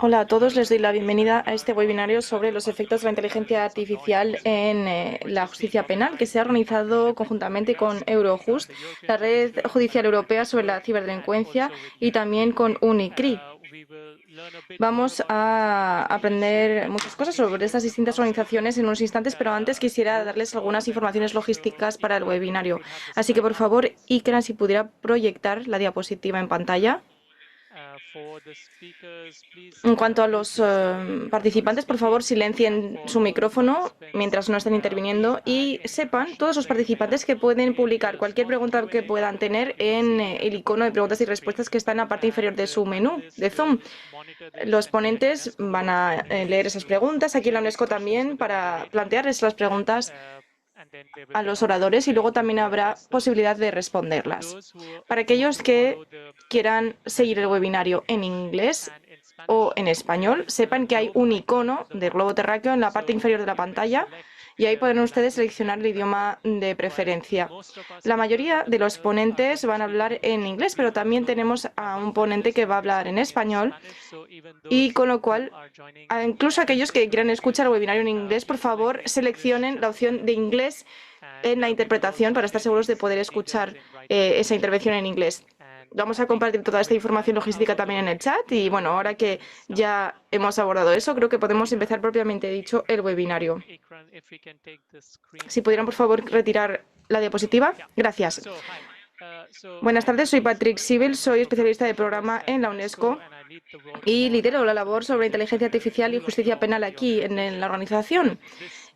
Hola a todos, les doy la bienvenida a este webinario sobre los efectos de la inteligencia artificial en la justicia penal, que se ha organizado conjuntamente con Eurojust, la Red Judicial Europea sobre la Ciberdelincuencia, y también con UNICRI. Vamos a aprender muchas cosas sobre estas distintas organizaciones en unos instantes, pero antes quisiera darles algunas informaciones logísticas para el webinario. Así que, por favor, Ikra, si pudiera proyectar la diapositiva en pantalla. En cuanto a los participantes, por favor, silencien su micrófono mientras no estén interviniendo y sepan todos los participantes que pueden publicar cualquier pregunta que puedan tener en el icono de preguntas y respuestas que está en la parte inferior de su menú de Zoom. Los ponentes van a leer esas preguntas, aquí en la UNESCO también, para plantearles las preguntas a los oradores y luego también habrá posibilidad de responderlas. Para aquellos que quieran seguir el webinario en inglés o en español, sepan que hay un icono de globo terráqueo en la parte inferior de la pantalla y ahí podrán ustedes seleccionar el idioma de preferencia. La mayoría de los ponentes van a hablar en inglés, pero también tenemos a un ponente que va a hablar en español y con lo cual, incluso aquellos que quieran escuchar el webinario en inglés, por favor, seleccionen la opción de inglés en la interpretación para estar seguros de poder escuchar esa intervención en inglés. Vamos a compartir toda esta información logística también en el chat y bueno, ahora que ya hemos abordado eso, creo que podemos empezar propiamente dicho el webinario. Si pudieran, por favor, retirar la diapositiva. Gracias. Buenas tardes, soy Patrick Sibel, soy especialista de programa en la UNESCO y lidero la labor sobre inteligencia artificial y justicia penal aquí en la organización.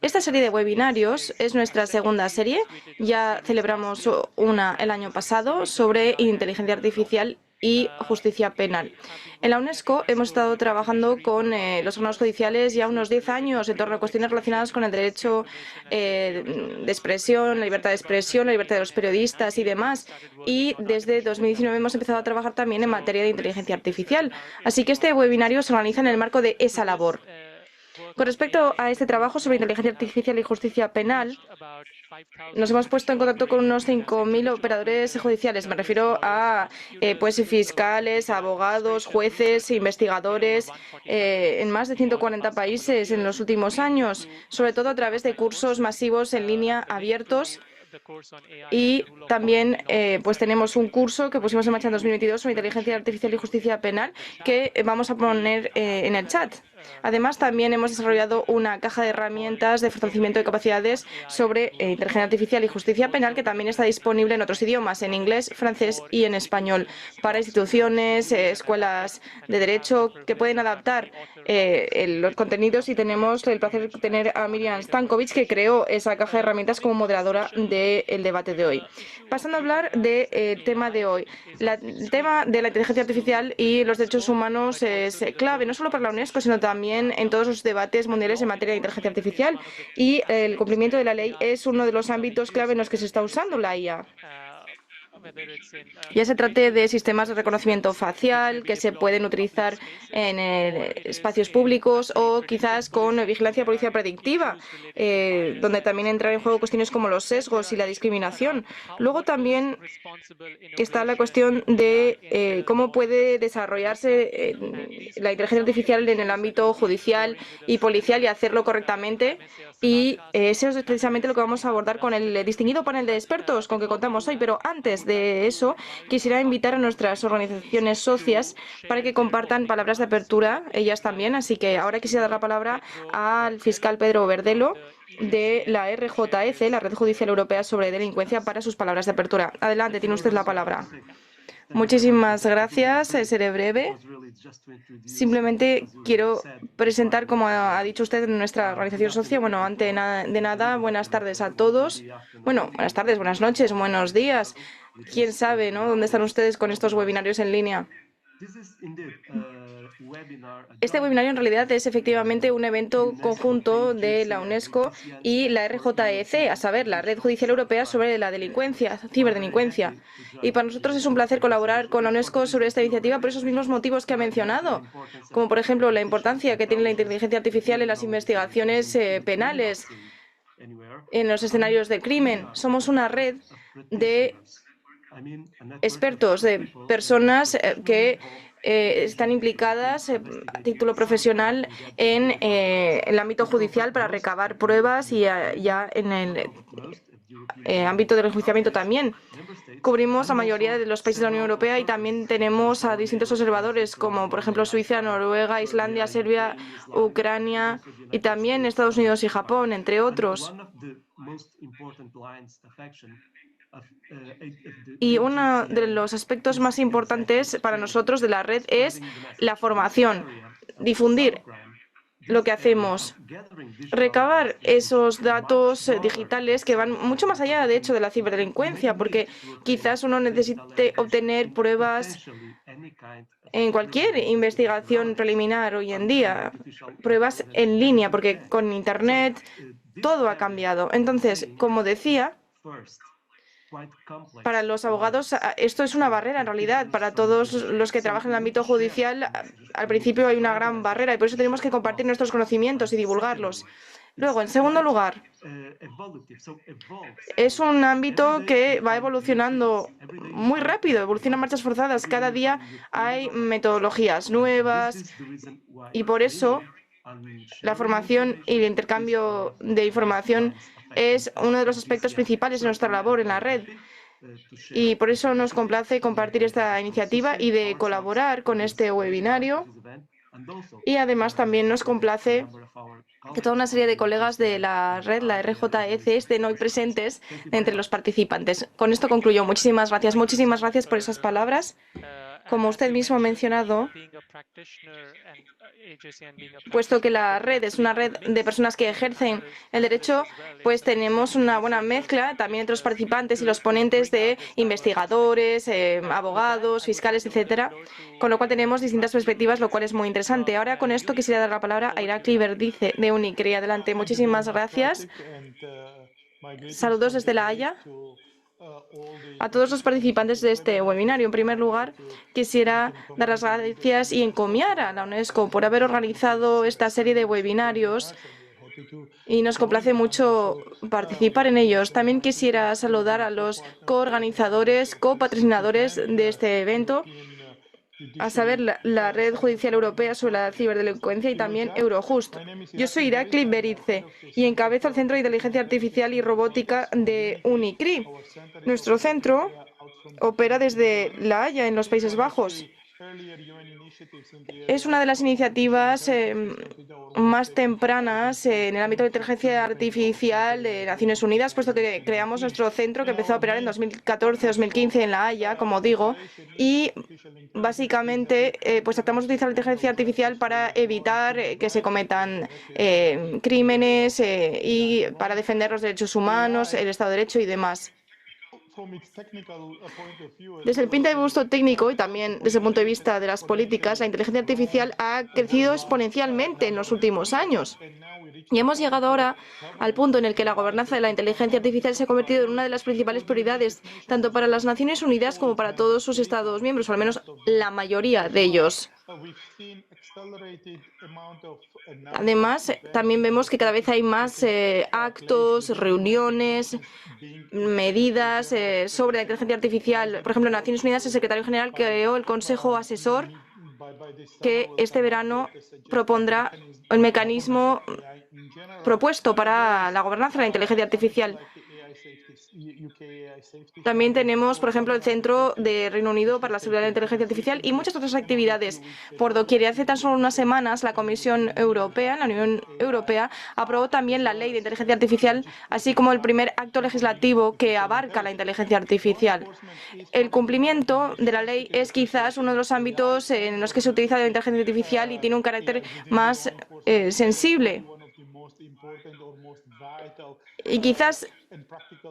Esta serie de webinarios es nuestra segunda serie. Ya celebramos una el año pasado sobre inteligencia artificial y justicia penal. En la UNESCO hemos estado trabajando con los órganos judiciales ya unos 10 años en torno a cuestiones relacionadas con el derecho de expresión, la libertad de expresión, la libertad de los periodistas y demás. Y desde 2019 hemos empezado a trabajar también en materia de inteligencia artificial. Así que este webinario se organiza en el marco de esa labor. Con respecto a este trabajo sobre inteligencia artificial y justicia penal, nos hemos puesto en contacto con unos 5.000 operadores judiciales. Me refiero a fiscales, abogados, jueces, investigadores, en más de 140 países en los últimos años, sobre todo a través de cursos masivos en línea abiertos. Y también tenemos un curso que pusimos en marcha en 2022 sobre inteligencia artificial y justicia penal que vamos a poner en el chat. Además, también hemos desarrollado una caja de herramientas de fortalecimiento de capacidades sobre inteligencia artificial y justicia penal que también está disponible en otros idiomas, en inglés, francés y en español, para instituciones, escuelas de derecho que pueden adaptar los contenidos, y tenemos el placer de tener a Miriam Stankovic, que creó esa caja de herramientas como moderadora del debate de hoy. Pasando a hablar del tema de hoy. El tema de la inteligencia artificial y los derechos humanos es clave, no solo para la UNESCO, sino también en todos los debates mundiales en materia de inteligencia artificial, y el cumplimiento de la ley es uno de los ámbitos clave en los que se está usando la IA. Ya se trate de sistemas de reconocimiento facial que se pueden utilizar en espacios públicos o quizás con vigilancia policial predictiva, donde también entran en juego cuestiones como los sesgos y la discriminación. Luego también está la cuestión de cómo puede desarrollarse la inteligencia artificial en el ámbito judicial y policial y hacerlo correctamente. Y eso es precisamente lo que vamos a abordar con el distinguido panel de expertos con que contamos hoy. Pero antes de eso, quisiera invitar a nuestras organizaciones socias para que compartan palabras de apertura, ellas también. Así que ahora quisiera dar la palabra al fiscal Pedro Verdelo de la RJEC, la Red Judicial Europea sobre Delincuencia, para sus palabras de apertura. Adelante, tiene usted la palabra. Muchísimas gracias, seré breve. Simplemente quiero presentar, como ha dicho usted, nuestra organización socia. Bueno, antes de nada, buenas tardes a todos. Bueno, buenas tardes, buenas noches, buenos días. ¿Quién sabe, no? ¿Dónde están ustedes con estos webinarios en línea? Este webinario en realidad es efectivamente un evento conjunto de la UNESCO y la RJEC, a saber, la Red Judicial Europea sobre la delincuencia, ciberdelincuencia. Y para nosotros es un placer colaborar con la UNESCO sobre esta iniciativa por esos mismos motivos que ha mencionado, como por ejemplo la importancia que tiene la inteligencia artificial en las investigaciones penales, en los escenarios de crimen. Somos una red de expertos, de personas que están implicadas a título profesional en el ámbito judicial para recabar pruebas y ya en el ámbito del enjuiciamiento también. Cubrimos la mayoría de los países de la Unión Europea y también tenemos a distintos observadores como por ejemplo Suiza, Noruega, Islandia, Serbia, Ucrania y también Estados Unidos y Japón, entre otros. Y uno de los aspectos más importantes para nosotros de la red es la formación, difundir lo que hacemos, recabar esos datos digitales que van mucho más allá, de hecho, de la ciberdelincuencia, porque quizás uno necesite obtener pruebas en cualquier investigación preliminar hoy en día, pruebas en línea, porque con Internet todo ha cambiado. Entonces, como decía, para los abogados esto es una barrera en realidad. Para todos los que trabajan en el ámbito judicial, al principio hay una gran barrera y por eso tenemos que compartir nuestros conocimientos y divulgarlos. Luego, en segundo lugar, es un ámbito que va evolucionando muy rápido, evoluciona a marchas forzadas. Cada día hay metodologías nuevas y por eso la formación y el intercambio de información es uno de los aspectos principales de nuestra labor en la red. Y por eso nos complace compartir esta iniciativa y de colaborar con este webinario. Y además también nos complace que toda una serie de colegas de la red, la RJEC, estén hoy presentes entre los participantes. Con esto concluyo. Muchísimas gracias por esas palabras. Como usted mismo ha mencionado, puesto que la red es una red de personas que ejercen el derecho, pues tenemos una buena mezcla también entre los participantes y los ponentes de investigadores, abogados, fiscales, etcétera, con lo cual tenemos distintas perspectivas, lo cual es muy interesante. Ahora con esto quisiera dar la palabra a Irakli Verdice de UNICRI. Adelante, muchísimas gracias. Saludos desde La Haya a todos los participantes de este webinario. En primer lugar, quisiera dar las gracias y encomiar a la UNESCO por haber organizado esta serie de webinarios y nos complace mucho participar en ellos. También quisiera saludar a los coorganizadores, copatrocinadores de este evento, a saber, la Red Judicial Europea sobre la Ciberdelincuencia y también Eurojust. Yo soy Irakli Beritze y encabezo el Centro de Inteligencia Artificial y Robótica de UNICRI. Nuestro centro opera desde La Haya, en los Países Bajos. Es una de las iniciativas más tempranas en el ámbito de inteligencia artificial de Naciones Unidas, puesto que creamos nuestro centro que empezó a operar en 2014-2015 en La Haya, como digo, y básicamente pues tratamos de utilizar la inteligencia artificial para evitar que se cometan crímenes y para defender los derechos humanos, el Estado de Derecho y demás. Desde el punto de vista técnico y también desde el punto de vista de las políticas, la inteligencia artificial ha crecido exponencialmente en los últimos años. Y hemos llegado ahora al punto en el que la gobernanza de la inteligencia artificial se ha convertido en una de las principales prioridades, tanto para las Naciones Unidas como para todos sus Estados miembros, o al menos la mayoría de ellos. Además, también vemos que cada vez hay más actos, reuniones, medidas sobre la inteligencia artificial. Por ejemplo, en Naciones Unidas, el secretario general creó el Consejo Asesor que este verano propondrá el mecanismo propuesto para la gobernanza de la inteligencia artificial. También tenemos, por ejemplo, el Centro de Reino Unido para la Seguridad de la Inteligencia Artificial y muchas otras actividades por doquier. Y hace tan solo unas semanas la Comisión Europea, la Unión Europea, aprobó también la Ley de Inteligencia Artificial, así como el primer acto legislativo que abarca la inteligencia artificial. El cumplimiento de la ley es quizás uno de los ámbitos en los que se utiliza la inteligencia artificial y tiene un carácter más sensible. Y quizás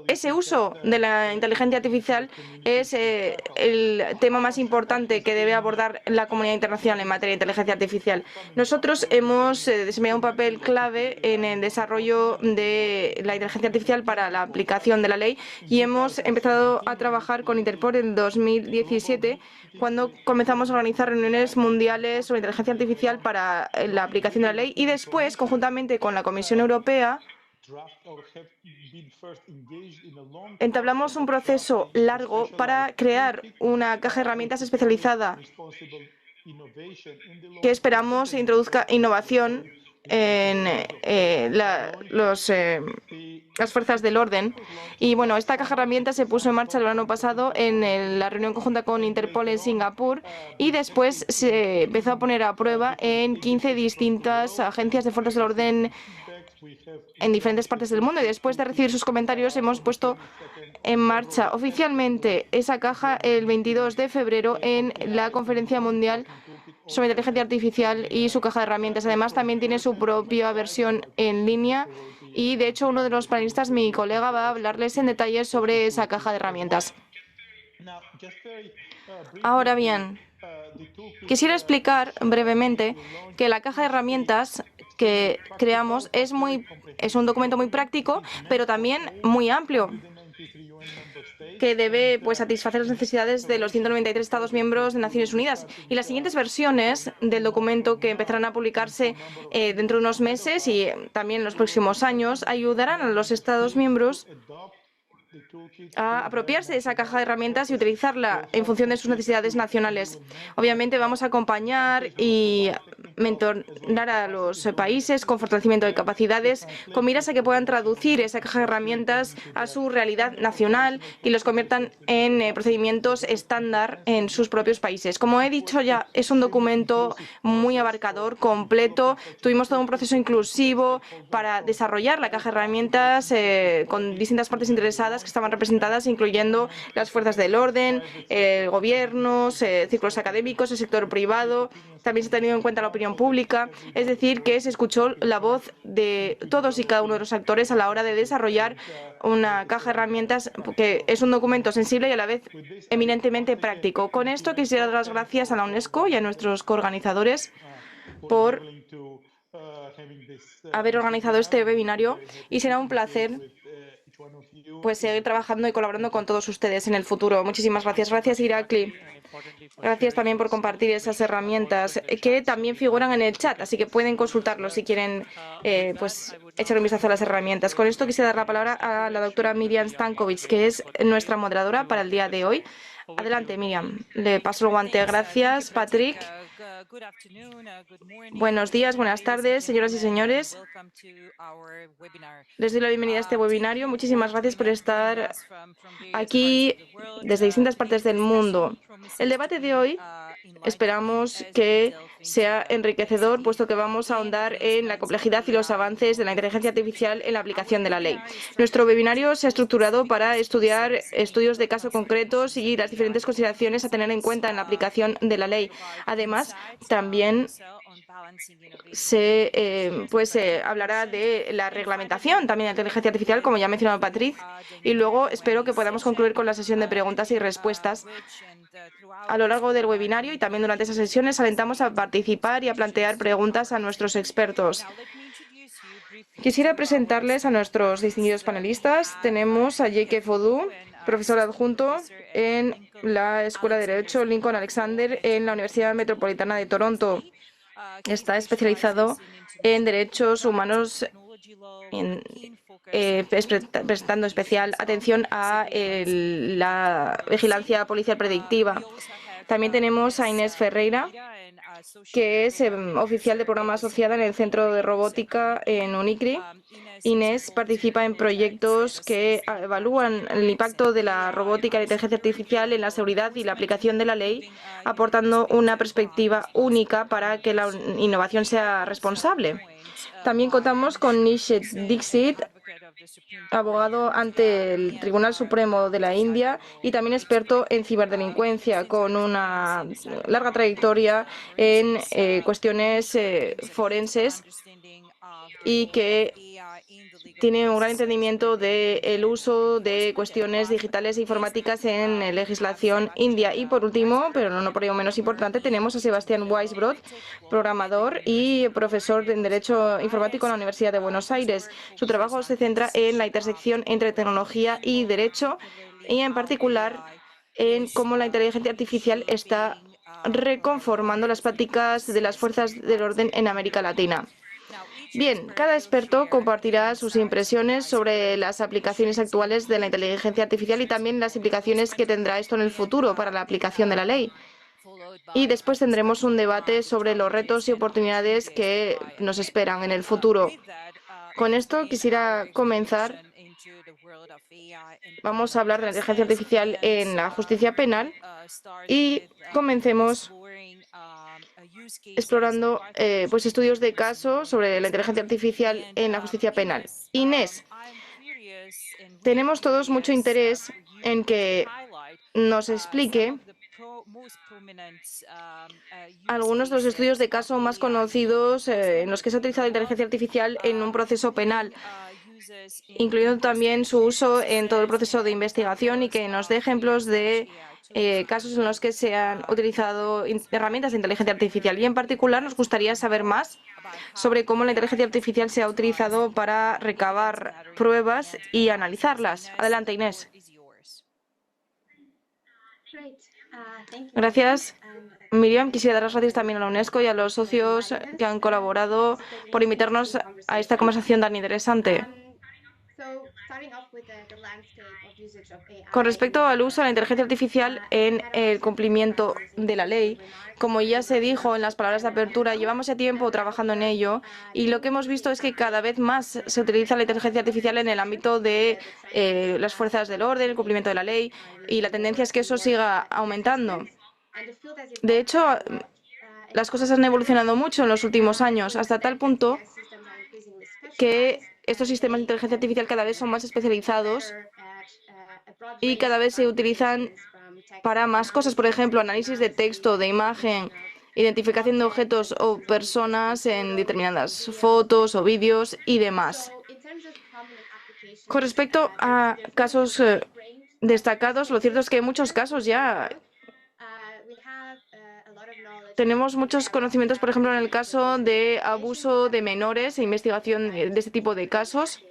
ese uso de la inteligencia artificial es el tema más importante que debe abordar la comunidad internacional en materia de inteligencia artificial. Nosotros hemos desempeñado un papel clave en el desarrollo de la inteligencia artificial para la aplicación de la ley y hemos empezado a trabajar con Interpol en 2017, cuando comenzamos a organizar reuniones mundiales sobre inteligencia artificial para la aplicación de la ley y después, conjuntamente con la Comisión Europea, entablamos un proceso largo para crear una caja de herramientas especializada que esperamos introduzca innovación en las fuerzas del orden. Y bueno, esta caja de herramientas se puso en marcha el verano pasado en la reunión conjunta con Interpol en Singapur y después se empezó a poner a prueba en 15 distintas agencias de fuerzas del orden en diferentes partes del mundo. Y después de recibir sus comentarios hemos puesto en marcha oficialmente esa caja el 22 de febrero en la Conferencia Mundial sobre Inteligencia Artificial y su caja de herramientas. Además, también tiene su propia versión en línea y, de hecho, uno de los panelistas, mi colega, va a hablarles en detalle sobre esa caja de herramientas. Ahora bien, quisiera explicar brevemente que la caja de herramientas que creamos es un documento muy práctico, pero también muy amplio, que debe satisfacer las necesidades de los 193 Estados miembros de Naciones Unidas. Y las siguientes versiones del documento, que empezarán a publicarse dentro de unos meses y también en los próximos años, ayudarán a los Estados miembros a apropiarse de esa caja de herramientas y utilizarla en función de sus necesidades nacionales. Obviamente vamos a acompañar y mentorar a los países con fortalecimiento de capacidades, con miras a que puedan traducir esa caja de herramientas a su realidad nacional y los conviertan en procedimientos estándar en sus propios países. Como he dicho ya, es un documento muy abarcador, completo. Tuvimos todo un proceso inclusivo para desarrollar la caja de herramientas con distintas partes interesadas que estaban representadas, incluyendo las fuerzas del orden, gobiernos, círculos académicos, el sector privado. También se ha tenido en cuenta la opinión pública, es decir, que se escuchó la voz de todos y cada uno de los actores a la hora de desarrollar una caja de herramientas que es un documento sensible y a la vez eminentemente práctico. Con esto quisiera dar las gracias a la UNESCO y a nuestros coorganizadores por haber organizado este webinario y será un placer seguir trabajando y colaborando con todos ustedes en el futuro. Muchísimas gracias. Gracias, Irakli. Gracias también por compartir esas herramientas que también figuran en el chat, así que pueden consultarlo si quieren echar un vistazo a las herramientas. Con esto quisiera dar la palabra a la doctora Miriam Stankovic, que es nuestra moderadora para el día de hoy. Adelante, Miriam. Le paso el guante. Gracias, Patrick. Buenos días, buenas tardes, señoras y señores. Les doy la bienvenida a este webinario. Muchísimas gracias por estar aquí desde distintas partes del mundo. El debate de hoy esperamos que sea enriquecedor, puesto que vamos a ahondar en la complejidad y los avances de la inteligencia artificial en la aplicación de la ley. Nuestro webinario se ha estructurado para estudiar estudios de caso concretos y las diferentes consideraciones a tener en cuenta en la aplicación de la ley. Además, también se hablará de la reglamentación también de la inteligencia artificial, como ya ha mencionado Patrick, y luego espero que podamos concluir con la sesión de preguntas y respuestas. A lo largo del webinario y también durante esas sesiones alentamos a participar y a plantear preguntas a nuestros expertos. Quisiera presentarles a nuestros distinguidos panelistas. Tenemos a Jake Fodou, profesor adjunto en la Escuela de Derecho Lincoln Alexander en la Universidad Metropolitana de Toronto. Está especializado en derechos humanos, prestando especial atención a la vigilancia policial predictiva. También tenemos a Inés Ferreira, que es oficial de programa asociada en el Centro de Robótica en UNICRI. Inés participa en proyectos que evalúan el impacto de la robótica y la inteligencia artificial en la seguridad y la aplicación de la ley, aportando una perspectiva única para que la innovación sea responsable. También contamos con Nishit Dixit, abogado ante el Tribunal Supremo de la India y también experto en ciberdelincuencia, con una larga trayectoria en cuestiones forenses y que tiene un gran entendimiento del uso de cuestiones digitales e informáticas en legislación india. Y por último, pero no por ello menos importante, tenemos a Sebastián Weisbrod, programador y profesor en Derecho Informático en la Universidad de Buenos Aires. Su trabajo se centra en la intersección entre tecnología y derecho y en particular en cómo la inteligencia artificial está reconformando las prácticas de las fuerzas del orden en América Latina. Bien, cada experto compartirá sus impresiones sobre las aplicaciones actuales de la inteligencia artificial y también las implicaciones que tendrá esto en el futuro para la aplicación de la ley. y después tendremos un debate sobre los retos y oportunidades que nos esperan en el futuro. Con esto quisiera comenzar. Vamos a hablar de la inteligencia artificial en la justicia penal y comencemos explorando pues estudios de caso sobre la inteligencia artificial en la justicia penal. Inés, tenemos todos mucho interés en que nos explique algunos de los estudios de caso más conocidos en los que se ha utilizado la inteligencia artificial en un proceso penal, incluyendo también su uso en todo el proceso de investigación, y que nos dé ejemplos de casos en los que se han utilizado herramientas de inteligencia artificial. Y en particular nos gustaría saber más sobre cómo la inteligencia artificial se ha utilizado para recabar pruebas y analizarlas. Adelante, Inés. Gracias, Miriam. Quisiera dar las gracias también a la UNESCO y a los socios que han colaborado por invitarnos a esta conversación tan interesante. Con respecto al uso de la inteligencia artificial en el cumplimiento de la ley, como ya se dijo en las palabras de apertura, llevamos ya tiempo trabajando en ello, y lo que hemos visto es que cada vez más se utiliza la inteligencia artificial en el ámbito de las fuerzas del orden, el cumplimiento de la ley, y la tendencia es que eso siga aumentando. De hecho, las cosas han evolucionado mucho en los últimos años, hasta tal punto que estos sistemas de inteligencia artificial cada vez son más especializados y cada vez se utilizan para más cosas. Por ejemplo, análisis de texto, de imagen, identificación de objetos o personas en determinadas fotos o vídeos y demás. Con respecto a casos destacados, lo cierto es que en muchos casos ya tenemos muchos conocimientos, por ejemplo, en el caso de abuso de menores e investigación de este tipo de casos.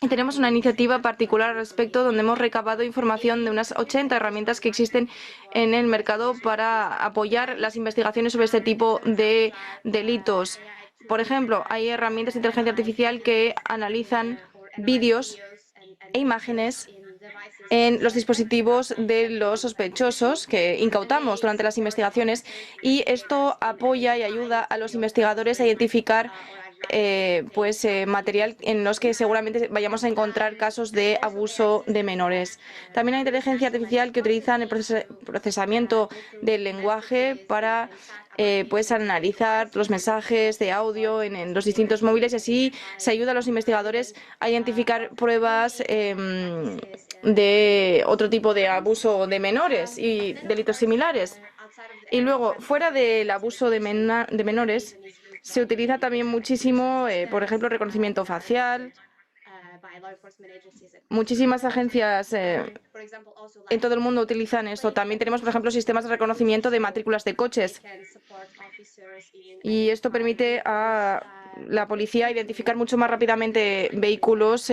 Y tenemos una iniciativa particular al respecto, donde hemos recabado información de unas 80 herramientas que existen en el mercado para apoyar las investigaciones sobre este tipo de delitos. Por ejemplo, hay herramientas de inteligencia artificial que analizan vídeos e imágenes en los dispositivos de los sospechosos que incautamos durante las investigaciones, y esto apoya y ayuda a los investigadores a identificar material en los que seguramente vayamos a encontrar casos de abuso de menores. También hay inteligencia artificial que utilizan el procesamiento del lenguaje para analizar los mensajes de audio en los distintos móviles, y así se ayuda a los investigadores a identificar pruebas de otro tipo de abuso de menores y delitos similares. Y luego, fuera del abuso de menores, se utiliza también muchísimo, por ejemplo, reconocimiento facial. Muchísimas agencias en todo el mundo utilizan esto. También tenemos, por ejemplo, sistemas de reconocimiento de matrículas de coches. Y esto permite a la policía identificar mucho más rápidamente vehículos,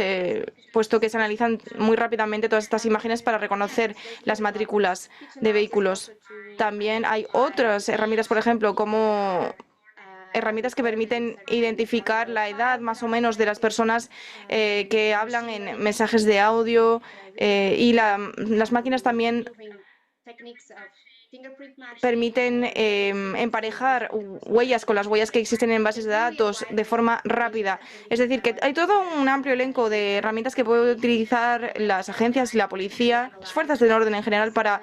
puesto que se analizan muy rápidamente todas estas imágenes para reconocer las matrículas de vehículos. También hay otras herramientas, por ejemplo, como herramientas que permiten identificar la edad más o menos de las personas que hablan en mensajes de audio, y las máquinas también permiten emparejar huellas con las huellas que existen en bases de datos de forma rápida. Es decir, que hay todo un amplio elenco de herramientas que pueden utilizar las agencias y la policía, las fuerzas del orden en general, para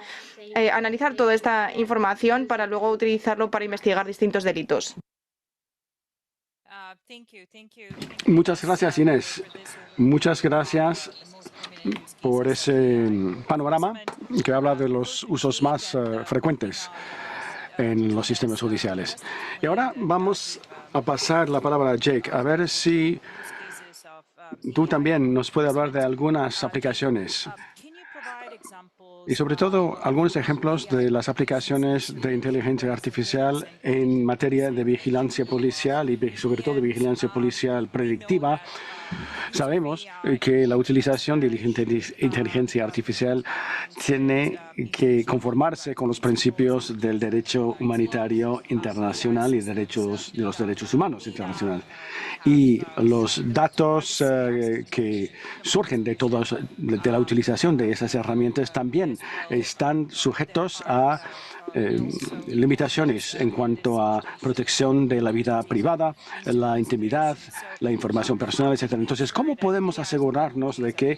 analizar toda esta información para luego utilizarlo para investigar distintos delitos. Muchas gracias, Inés. Muchas gracias por ese panorama que habla de los usos más frecuentes en los sistemas judiciales. Y ahora vamos a pasar la palabra a Jake, a ver si tú también nos puedes hablar de algunas aplicaciones y sobre todo algunos ejemplos de las aplicaciones de inteligencia artificial en materia de vigilancia policial y sobre todo de vigilancia policial predictiva. Sabemos que la utilización de inteligencia artificial tiene que conformarse con los principios del derecho humanitario internacional y de los derechos humanos internacionales. Y los datos que surgen de la utilización de esas herramientas también están sujetos a limitaciones en cuanto a protección de la vida privada, la intimidad, la información personal, etc. Entonces, ¿cómo podemos asegurarnos de que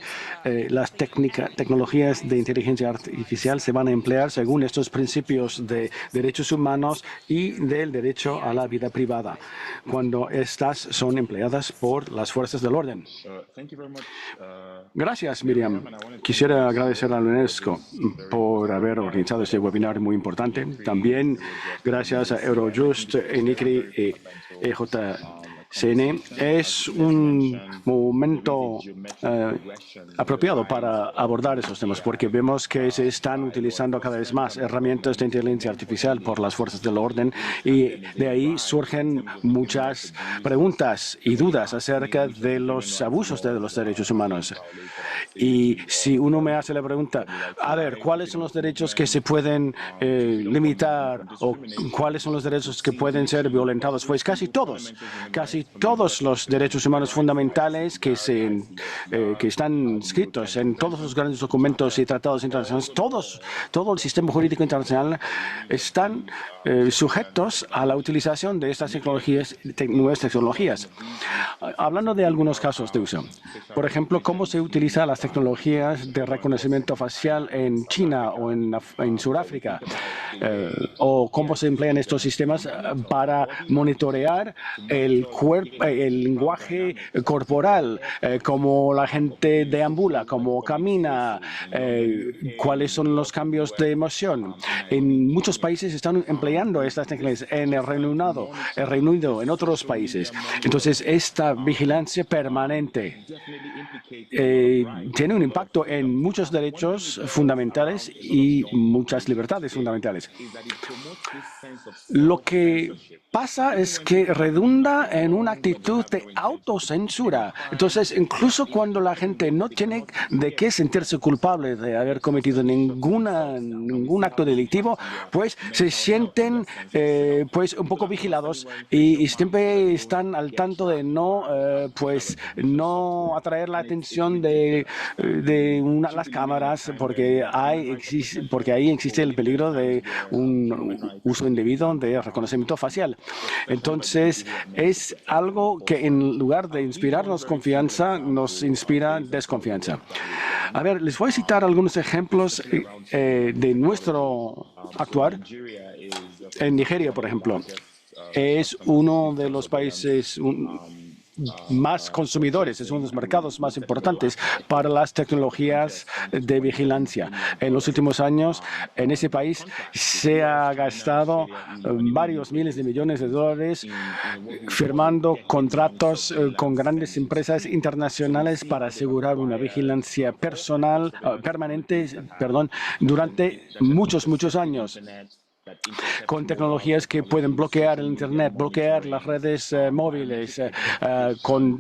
las tecnologías de inteligencia artificial se van a emplear según estos principios de derechos humanos y del derecho a la vida privada, cuando estas son empleadas por las fuerzas del orden? Gracias, Miriam. Quisiera agradecer a la UNESCO por haber organizado este webinar muy importante. También gracias a Eurojust, ENICRI y EJCN. Es un momento apropiado para abordar esos temas, porque vemos que se están utilizando cada vez más herramientas de inteligencia artificial por las fuerzas del orden, y de ahí surgen muchas preguntas y dudas acerca de los abusos de los derechos humanos. Y si uno me hace la pregunta, a ver, ¿cuáles son los derechos que se pueden limitar o cuáles son los derechos que pueden ser violentados? Pues casi todos los derechos humanos fundamentales que están escritos en todos los grandes documentos y tratados internacionales, todo el sistema jurídico internacional están sujetos a la utilización de estas nuevas tecnologías. Hablando de algunos casos de uso, por ejemplo, cómo se utilizan las tecnologías de reconocimiento facial en China o en Sudáfrica, o cómo se emplean estos sistemas para monitorear el lenguaje corporal, cómo la gente deambula, cómo camina, cuáles son los cambios de emoción. En muchos países están empleando estas tecnologías, en el Reino Unido, en otros países. Entonces, esta vigilancia permanente tiene un impacto en muchos derechos fundamentales y muchas libertades fundamentales. Lo que pasa es que redunda en una actitud de autocensura. Entonces, incluso cuando la gente no tiene de qué sentirse culpable de haber cometido ningún acto delictivo, pues se sienten pues un poco vigilados y siempre están al tanto de no atraer la atención de las cámaras, porque ahí existe el peligro de un uso indebido de reconocimiento facial. Entonces, es algo que en lugar de inspirarnos confianza, nos inspira desconfianza. A ver, les voy a citar algunos ejemplos de nuestro actuar. En Nigeria, por ejemplo, es uno de los países más consumidores, es uno de los mercados más importantes para las tecnologías de vigilancia. En los últimos años, en ese país se ha gastado varios miles de millones de dólares firmando contratos con grandes empresas internacionales para asegurar una vigilancia permanente durante muchos años, con tecnologías que pueden bloquear el Internet, bloquear las redes móviles, con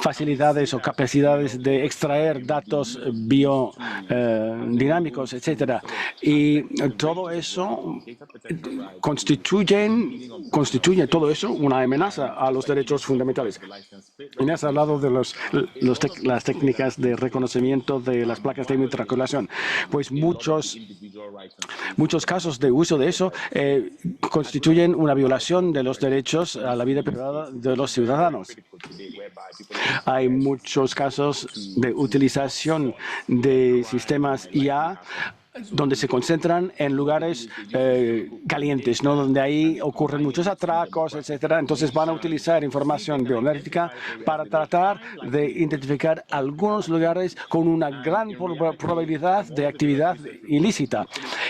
facilidades o capacidades de extraer datos biodinámicos, etcétera. Y todo eso constituye una amenaza a los derechos fundamentales. Inés ha hablado de las técnicas de reconocimiento de las placas de inmatriculación. Pues muchos casos de uso de eso constituyen una violación de los derechos a la vida privada de los ciudadanos. Hay muchos casos de utilización de sistemas IA donde se concentran en lugares calientes, ¿no? Donde ahí ocurren muchos atracos, etcétera. Entonces van a utilizar información biométrica para tratar de identificar algunos lugares con una gran probabilidad de actividad ilícita.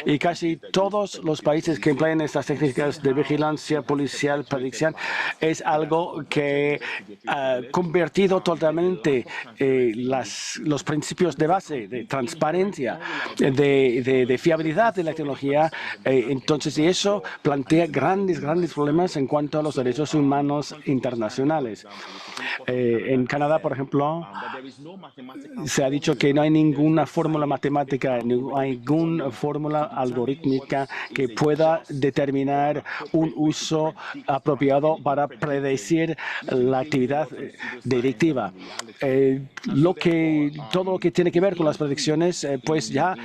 Y casi todos los países que emplean estas técnicas de vigilancia policial, predicción, es algo que ha convertido totalmente los principios de base de transparencia, de fiabilidad de la tecnología. Entonces, y eso plantea grandes problemas en cuanto a los derechos humanos internacionales. En Canadá, por ejemplo, se ha dicho que no hay ninguna fórmula matemática, no hay ninguna fórmula algorítmica que pueda determinar un uso apropiado para predecir la actividad delictiva. Todo lo que tiene que ver con las predicciones, pues ya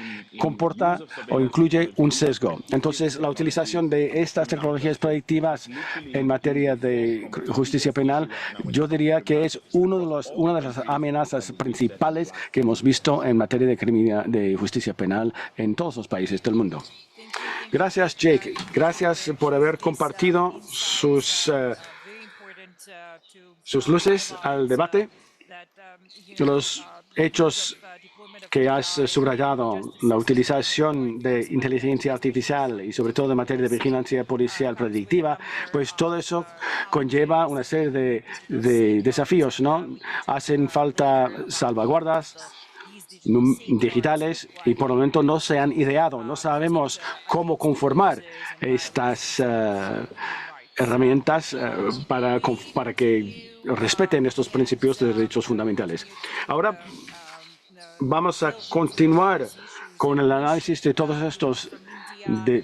comporta o incluye un sesgo. Entonces, la utilización de estas tecnologías predictivas en materia de justicia penal, yo diría que es una de las amenazas principales que hemos visto en materia de justicia penal en todos los países del mundo. Gracias, Jake. Gracias por haber compartido sus luces al debate. Los hechos que has subrayado, la utilización de inteligencia artificial y sobre todo en materia de vigilancia policial predictiva, pues todo eso conlleva una serie de desafíos, ¿no? Hacen falta salvaguardas digitales y por el momento no se han ideado, no sabemos cómo conformar estas herramientas para que respeten estos principios de derechos fundamentales. Ahora vamos a continuar con el análisis de todos estos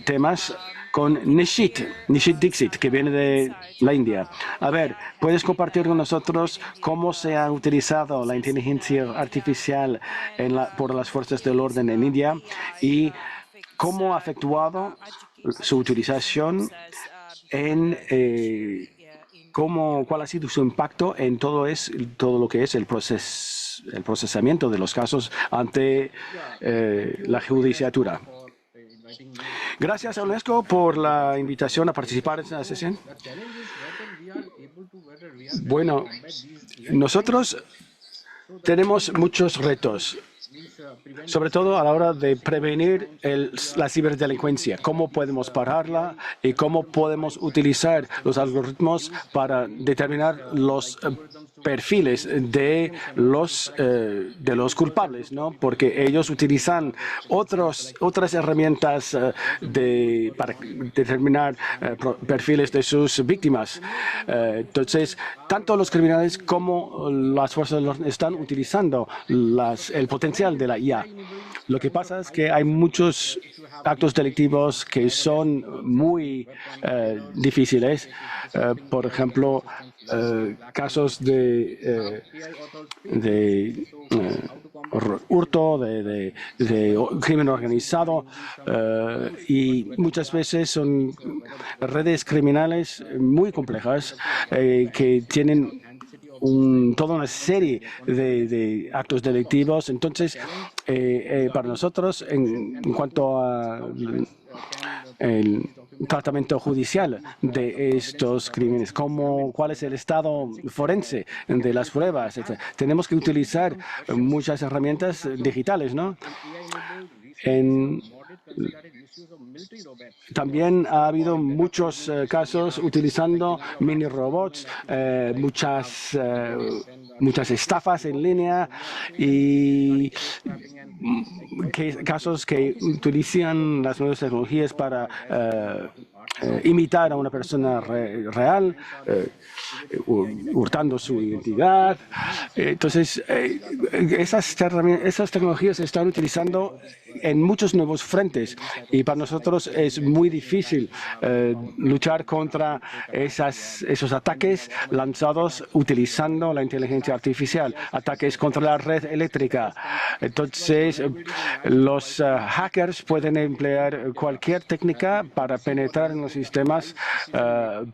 temas con Nishit Dixit, que viene de la India. A ver, ¿puedes compartir con nosotros cómo se ha utilizado la inteligencia artificial por las fuerzas del orden en India y cómo ha efectuado su utilización cuál ha sido su impacto en todo lo que es el procesamiento de los casos ante la judiciatura? Gracias a UNESCO por la invitación a participar en esta sesión. Bueno, nosotros tenemos muchos retos, sobre todo a la hora de prevenir la ciberdelincuencia, cómo podemos pararla y cómo podemos utilizar los algoritmos para determinar los perfiles de los culpables, ¿no? Porque ellos utilizan otras herramientas para determinar perfiles de sus víctimas. Entonces, tanto los criminales como las fuerzas del orden están utilizando el potencial de la IA. Lo que pasa es que hay muchos actos delictivos que son muy difíciles. Por ejemplo, casos de hurto, de crimen organizado y muchas veces son redes criminales muy complejas que tienen toda una serie de actos delictivos. Entonces, para nosotros, en cuanto a el tratamiento judicial de estos crímenes, cuál es el estado forense de las pruebas, etc. Tenemos que utilizar muchas herramientas digitales, ¿no? También ha habido muchos casos utilizando mini robots, muchas estafas en línea y casos que utilizan las nuevas tecnologías para imitar a una persona real, hurtando su identidad. Entonces, esas tecnologías se están utilizando en muchos nuevos frentes y para nosotros es muy difícil luchar contra esos ataques lanzados utilizando la inteligencia artificial, ataques contra la red eléctrica. Entonces, los hackers pueden emplear cualquier técnica para penetrar en los sistemas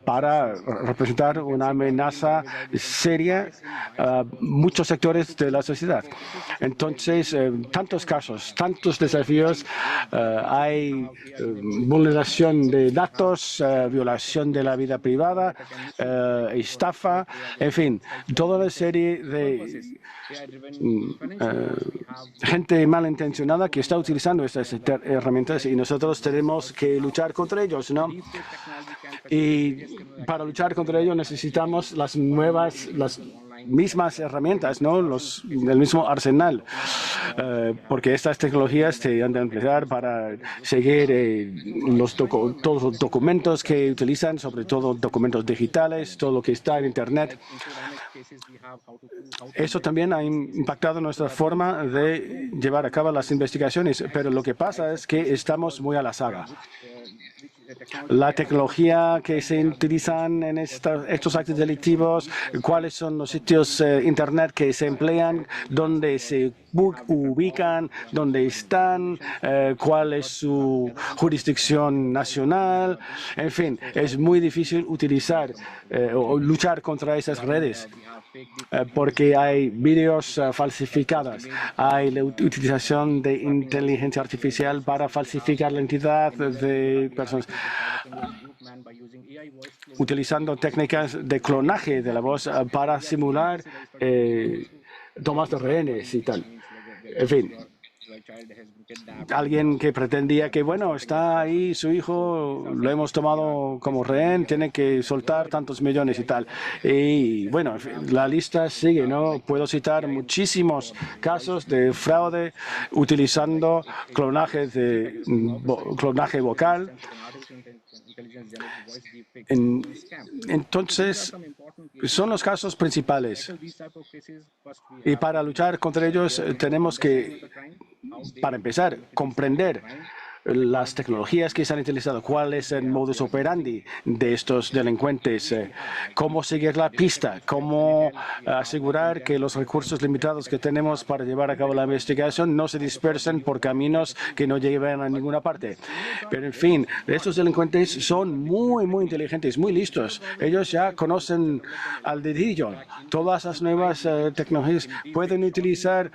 para representar una amenaza seria a muchos sectores de la sociedad. Entonces, tantos casos, tantos desafíos, hay vulneración de datos, violación de la vida privada, estafa, en fin, toda una serie de gente malintencionada que está utilizando estas herramientas y nosotros tenemos que luchar contra ellos, ¿no? Y para luchar contra ello necesitamos las mismas herramientas, ¿no? El mismo arsenal, porque estas tecnologías se han de emplear para seguir todos los documentos que utilizan, sobre todo documentos digitales, todo lo que está en Internet. Eso también ha impactado nuestra forma de llevar a cabo las investigaciones, pero lo que pasa es que estamos muy a la saga. la tecnología que se utilizan en estos actos delictivos, cuáles son los sitios internet que se emplean, dónde se ubican, dónde están, cuál es su jurisdicción nacional. En fin, es muy difícil utilizar o luchar contra esas redes porque hay vídeos falsificados, hay la utilización de inteligencia artificial para falsificar la identidad de personas, utilizando técnicas de clonaje de la voz para simular tomas de rehenes y tal. En fin, alguien que pretendía que, bueno, está ahí su hijo, lo hemos tomado como rehén, tiene que soltar tantos millones y tal. Y bueno, en fin, la lista sigue, ¿no? Puedo citar muchísimos casos de fraude utilizando clonaje vocal. Entonces, son los casos principales. Y para luchar contra ellos tenemos que, para empezar, comprender las tecnologías que se han utilizado, cuál es el modus operandi de estos delincuentes, cómo seguir la pista, cómo asegurar que los recursos limitados que tenemos para llevar a cabo la investigación no se dispersen por caminos que no lleven a ninguna parte. Pero, en fin, estos delincuentes son muy inteligentes, muy listos. Ellos ya conocen al dedillo todas las nuevas tecnologías, pueden utilizar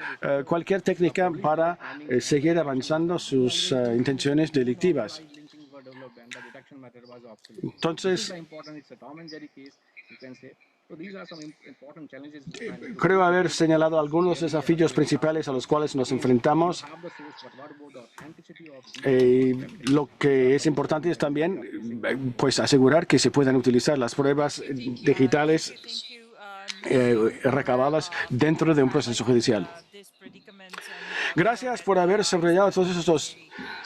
cualquier técnica para seguir avanzando sus intenciones delictivas. Entonces, creo haber señalado algunos desafíos principales a los cuales nos enfrentamos. Lo que es importante es también pues, asegurar que se puedan utilizar las pruebas digitales recabadas dentro de un proceso judicial. Gracias por haber subrayado todos estos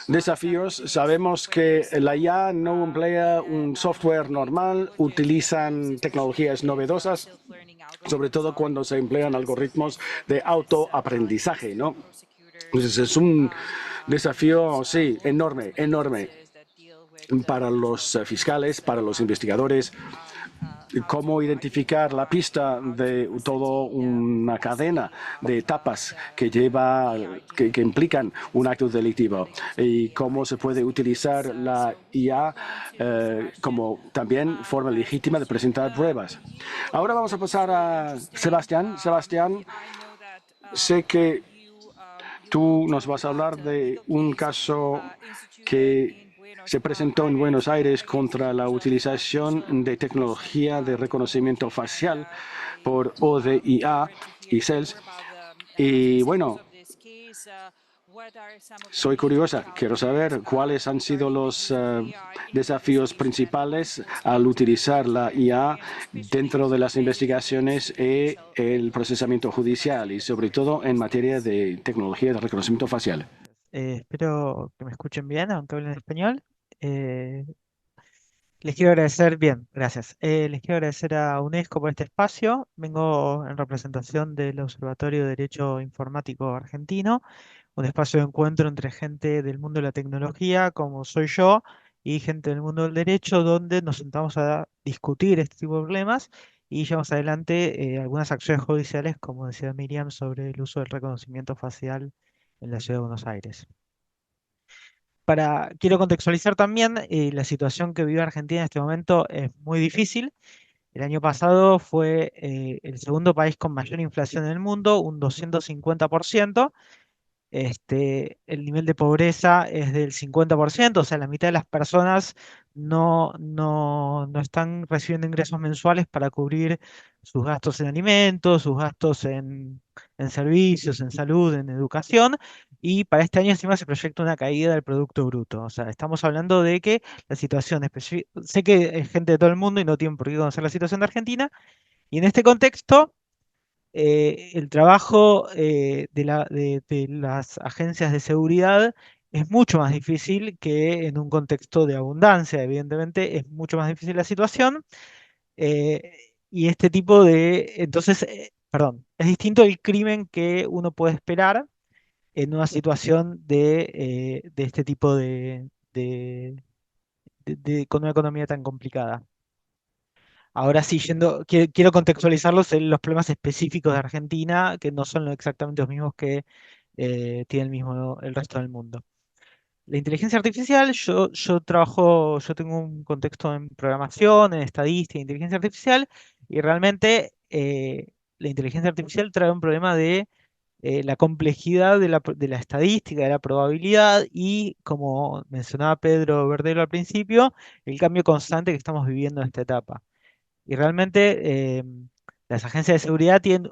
desafíos. Sabemos que la IA no emplea un software normal, utilizan tecnologías novedosas, sobre todo cuando se emplean algoritmos de autoaprendizaje, ¿no? Entonces es un desafío, sí, enorme para los fiscales, para los investigadores. Cómo identificar la pista de toda una cadena de etapas que que implican un acto delictivo y cómo se puede utilizar la IA como también forma legítima de presentar pruebas. Ahora vamos a pasar a Sebastián. Sebastián, sé que tú nos vas a hablar de un caso que se presentó en Buenos Aires contra la utilización de tecnología de reconocimiento facial por ODIA y CELS. Y bueno, soy curiosa, quiero saber cuáles han sido los desafíos principales al utilizar la IA dentro de las investigaciones y el procesamiento judicial y sobre todo en materia de tecnología de reconocimiento facial. Espero que me escuchen bien, aunque hablen español. Eh, Les quiero agradecer, bien, gracias. Les quiero agradecer a UNESCO por este espacio. Vengo en representación del Observatorio de Derecho Informático Argentino, un espacio de encuentro entre gente del mundo de la tecnología, como soy yo, y gente del mundo del derecho, donde nos sentamos a discutir este tipo de problemas y llevamos adelante algunas acciones judiciales, como decía Miriam, sobre el uso del reconocimiento facial en la ciudad de Buenos Aires. Quiero contextualizar también la situación que vive Argentina en este momento es muy difícil. El año pasado fue el segundo país con mayor inflación en el mundo, un 250%. El nivel de pobreza es del 50%, o sea, la mitad de las personas no están recibiendo ingresos mensuales para cubrir sus gastos en alimentos, sus gastos en servicios, en salud, en educación, y para este año encima se proyecta una caída del Producto Bruto. O sea, estamos hablando de que la situación sé que es gente de todo el mundo y no tienen por qué conocer la situación de Argentina, y en este contexto el trabajo de las agencias de seguridad es mucho más difícil que en un contexto de abundancia. Evidentemente, es mucho más difícil la situación. Y este tipo entonces, perdón, es distinto el crimen que uno puede esperar en una situación de este tipo con una economía tan complicada. Ahora sí, quiero contextualizarlos en los problemas específicos de Argentina, que no son exactamente los mismos que tiene el resto del mundo. La inteligencia artificial, yo tengo un contexto en programación, en estadística, en inteligencia artificial, y realmente la inteligencia artificial trae un problema de la complejidad de la estadística, de la probabilidad y, como mencionaba Pedro Verdero al principio, el cambio constante que estamos viviendo en esta etapa. Y realmente las agencias de seguridad tienen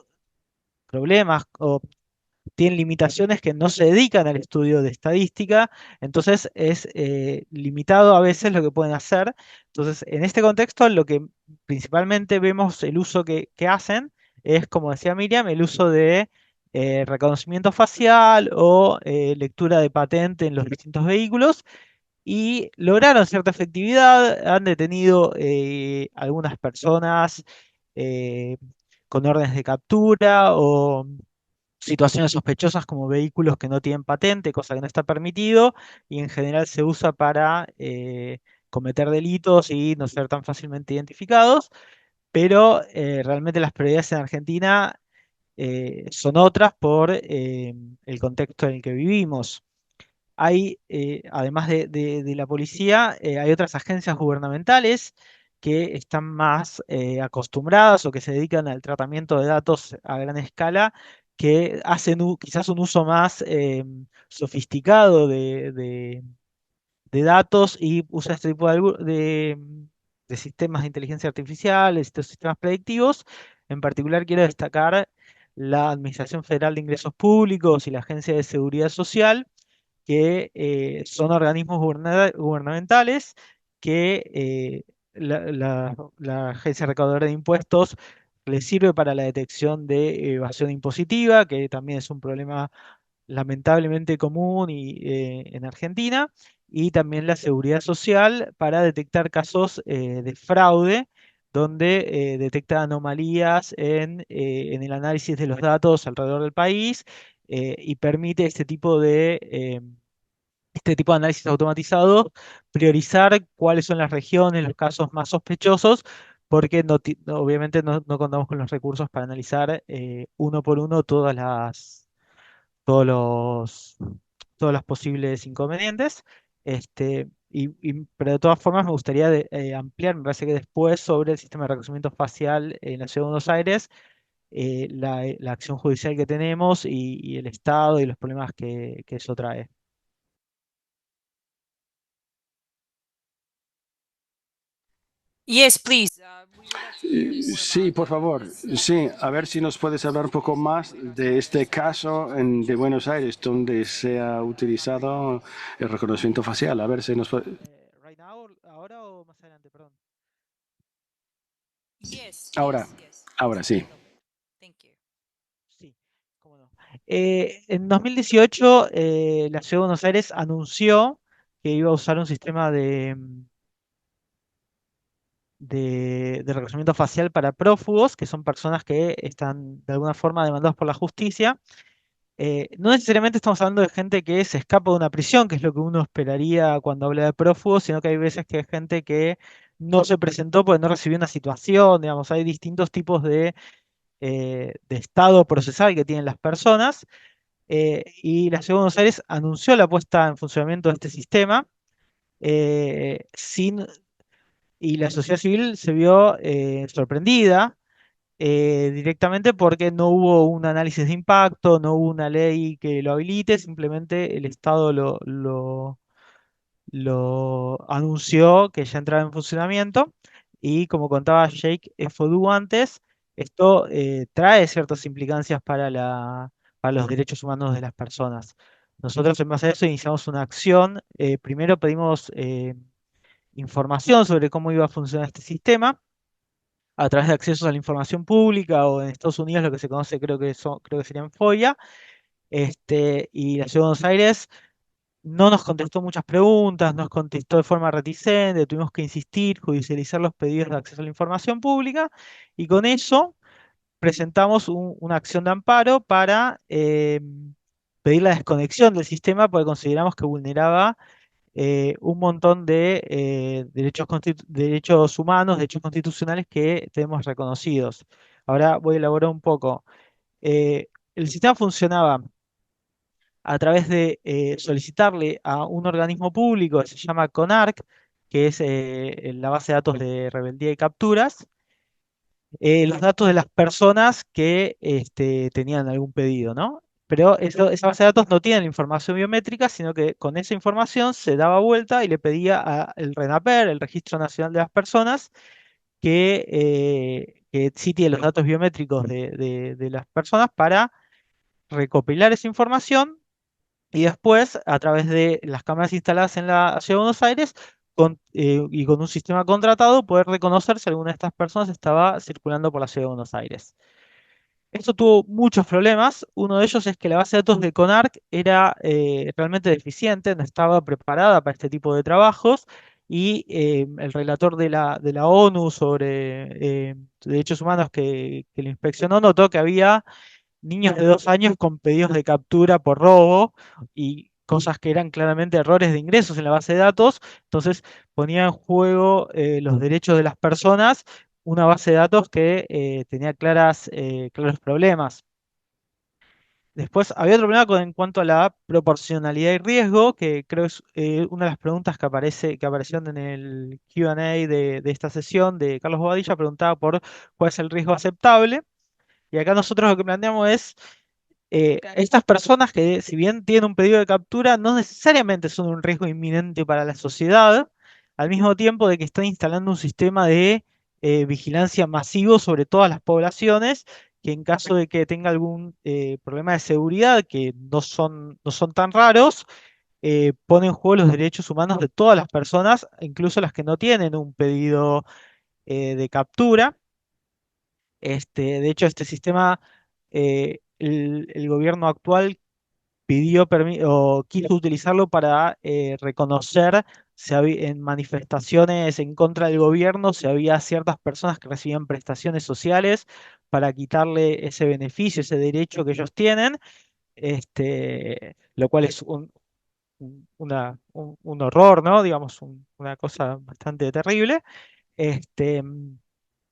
problemas o tienen limitaciones que no se dedican al estudio de estadística, entonces es limitado a veces lo que pueden hacer. Entonces, en este contexto, lo que principalmente vemos el uso que hacen es, como decía Miriam, el uso de reconocimiento facial o lectura de patente en los distintos vehículos y lograron cierta efectividad, han detenido algunas personas eh, con órdenes de captura o situaciones sospechosas como vehículos que no tienen patente, cosa que no está permitido, y en general se usa para cometer delitos y no ser tan fácilmente identificados, pero realmente las prioridades en Argentina son otras por el contexto en el que vivimos. Hay, además de la policía, hay otras agencias gubernamentales que están más acostumbradas o que se dedican al tratamiento de datos a gran escala, que hacen quizás un uso más sofisticado de datos y usa este tipo de sistemas de inteligencia artificial, estos sistemas predictivos. En particular quiero destacar la Administración Federal de Ingresos Públicos y la Agencia de Seguridad Social, que son organismos gubernamentales que la Agencia Recaudadora de Impuestos les sirve para la detección de evasión impositiva, que también es un problema lamentablemente común en Argentina, y también la Seguridad Social para detectar casos de fraude, donde detecta anomalías en el análisis de los datos alrededor del país y permite este tipo de análisis automatizado, priorizar cuáles son las regiones, los casos más sospechosos, porque obviamente no contamos con los recursos para analizar uno por uno todos los, todos los posibles inconvenientes. Pero de todas formas me gustaría ampliar, me parece que después, sobre el sistema de reconocimiento facial en la Ciudad de Buenos Aires, la acción judicial que tenemos y el Estado y los problemas que eso trae. Yes, please. Sí, por favor. Sí, a ver si nos puedes hablar un poco más de este caso de Buenos Aires, donde se ha utilizado el reconocimiento facial. A ver si nos puede... Right now, ahora o más adelante, perdón. Yes, Ahora, yes, yes. ahora sí. Perfecto. Thank you. Sí, cómo no. En 2018, la Ciudad de Buenos Aires anunció que iba a usar un sistema de reconocimiento facial para prófugos, que son personas que están de alguna forma demandados por la justicia. No necesariamente estamos hablando de gente que se escapa de una prisión, que es lo que uno esperaría cuando habla de prófugos, sino que hay veces que hay gente que no se presentó porque no recibió una situación, digamos, hay distintos tipos de estado procesal que tienen las personas, y la Ciudad de Buenos Aires anunció la puesta en funcionamiento de este sistema, sin, y la sociedad civil se vio sorprendida directamente porque no hubo un análisis de impacto, no hubo una ley que lo habilite, simplemente el Estado lo anunció que ya entraba en funcionamiento y, como contaba Jake Fodú antes, esto trae ciertas implicancias para los derechos humanos de las personas. Nosotros, en base a eso, iniciamos una acción. Primero pedimos información sobre cómo iba a funcionar este sistema a través de accesos a la información pública, o en Estados Unidos lo que se conoce, creo que serían FOIA. Y la Ciudad de Buenos Aires no nos contestó muchas preguntas, nos contestó de forma reticente, tuvimos que insistir, judicializar los pedidos de acceso a la información pública, y con eso presentamos una acción de amparo para pedir la desconexión del sistema porque consideramos que vulneraba un montón de derechos humanos, derechos constitucionales que tenemos reconocidos. Ahora voy a elaborar un poco. El sistema funcionaba a través de solicitarle a un organismo público que se llama CONARC, que es la base de datos de rebeldía y capturas, los datos de las personas que tenían algún pedido, ¿no? Pero esa base de datos no tiene la información biométrica, sino que con esa información se daba vuelta y le pedía al RENAPER, el Registro Nacional de las Personas, que sí tiene los datos biométricos de las personas para recopilar esa información y después, a través de las cámaras instaladas en la Ciudad de Buenos Aires, y con un sistema contratado, poder reconocer si alguna de estas personas estaba circulando por la Ciudad de Buenos Aires. Esto tuvo muchos problemas. Uno de ellos es que la base de datos de CONARC era realmente deficiente, no estaba preparada para este tipo de trabajos. Y el relator de la ONU sobre derechos humanos que lo inspeccionó notó que había niños de 2 años con pedidos de captura por robo y cosas que eran claramente errores de ingresos en la base de datos. Entonces ponía en juego los derechos de las personas, una base de datos que tenía claros problemas. Después había otro problema en cuanto a la proporcionalidad y riesgo, que creo es una de las preguntas que aparecieron en el Q&A de esta sesión de Carlos Bobadilla, preguntaba por cuál es el riesgo aceptable. Y acá nosotros lo que planteamos es estas personas que, si bien tienen un pedido de captura, no necesariamente son un riesgo inminente para la sociedad, al mismo tiempo de que están instalando un sistema de vigilancia masivo sobre todas las poblaciones, que en caso de que tenga algún problema de seguridad, que no son tan raros, pone en juego los derechos humanos de todas las personas, incluso las que no tienen un pedido de captura. De hecho, este sistema, el gobierno actual o quiso utilizarlo para reconocer si en manifestaciones en contra del gobierno, si había ciertas personas que recibían prestaciones sociales para quitarle ese beneficio, ese derecho que ellos tienen, lo cual es un horror, ¿no? Digamos, una cosa bastante terrible. Este,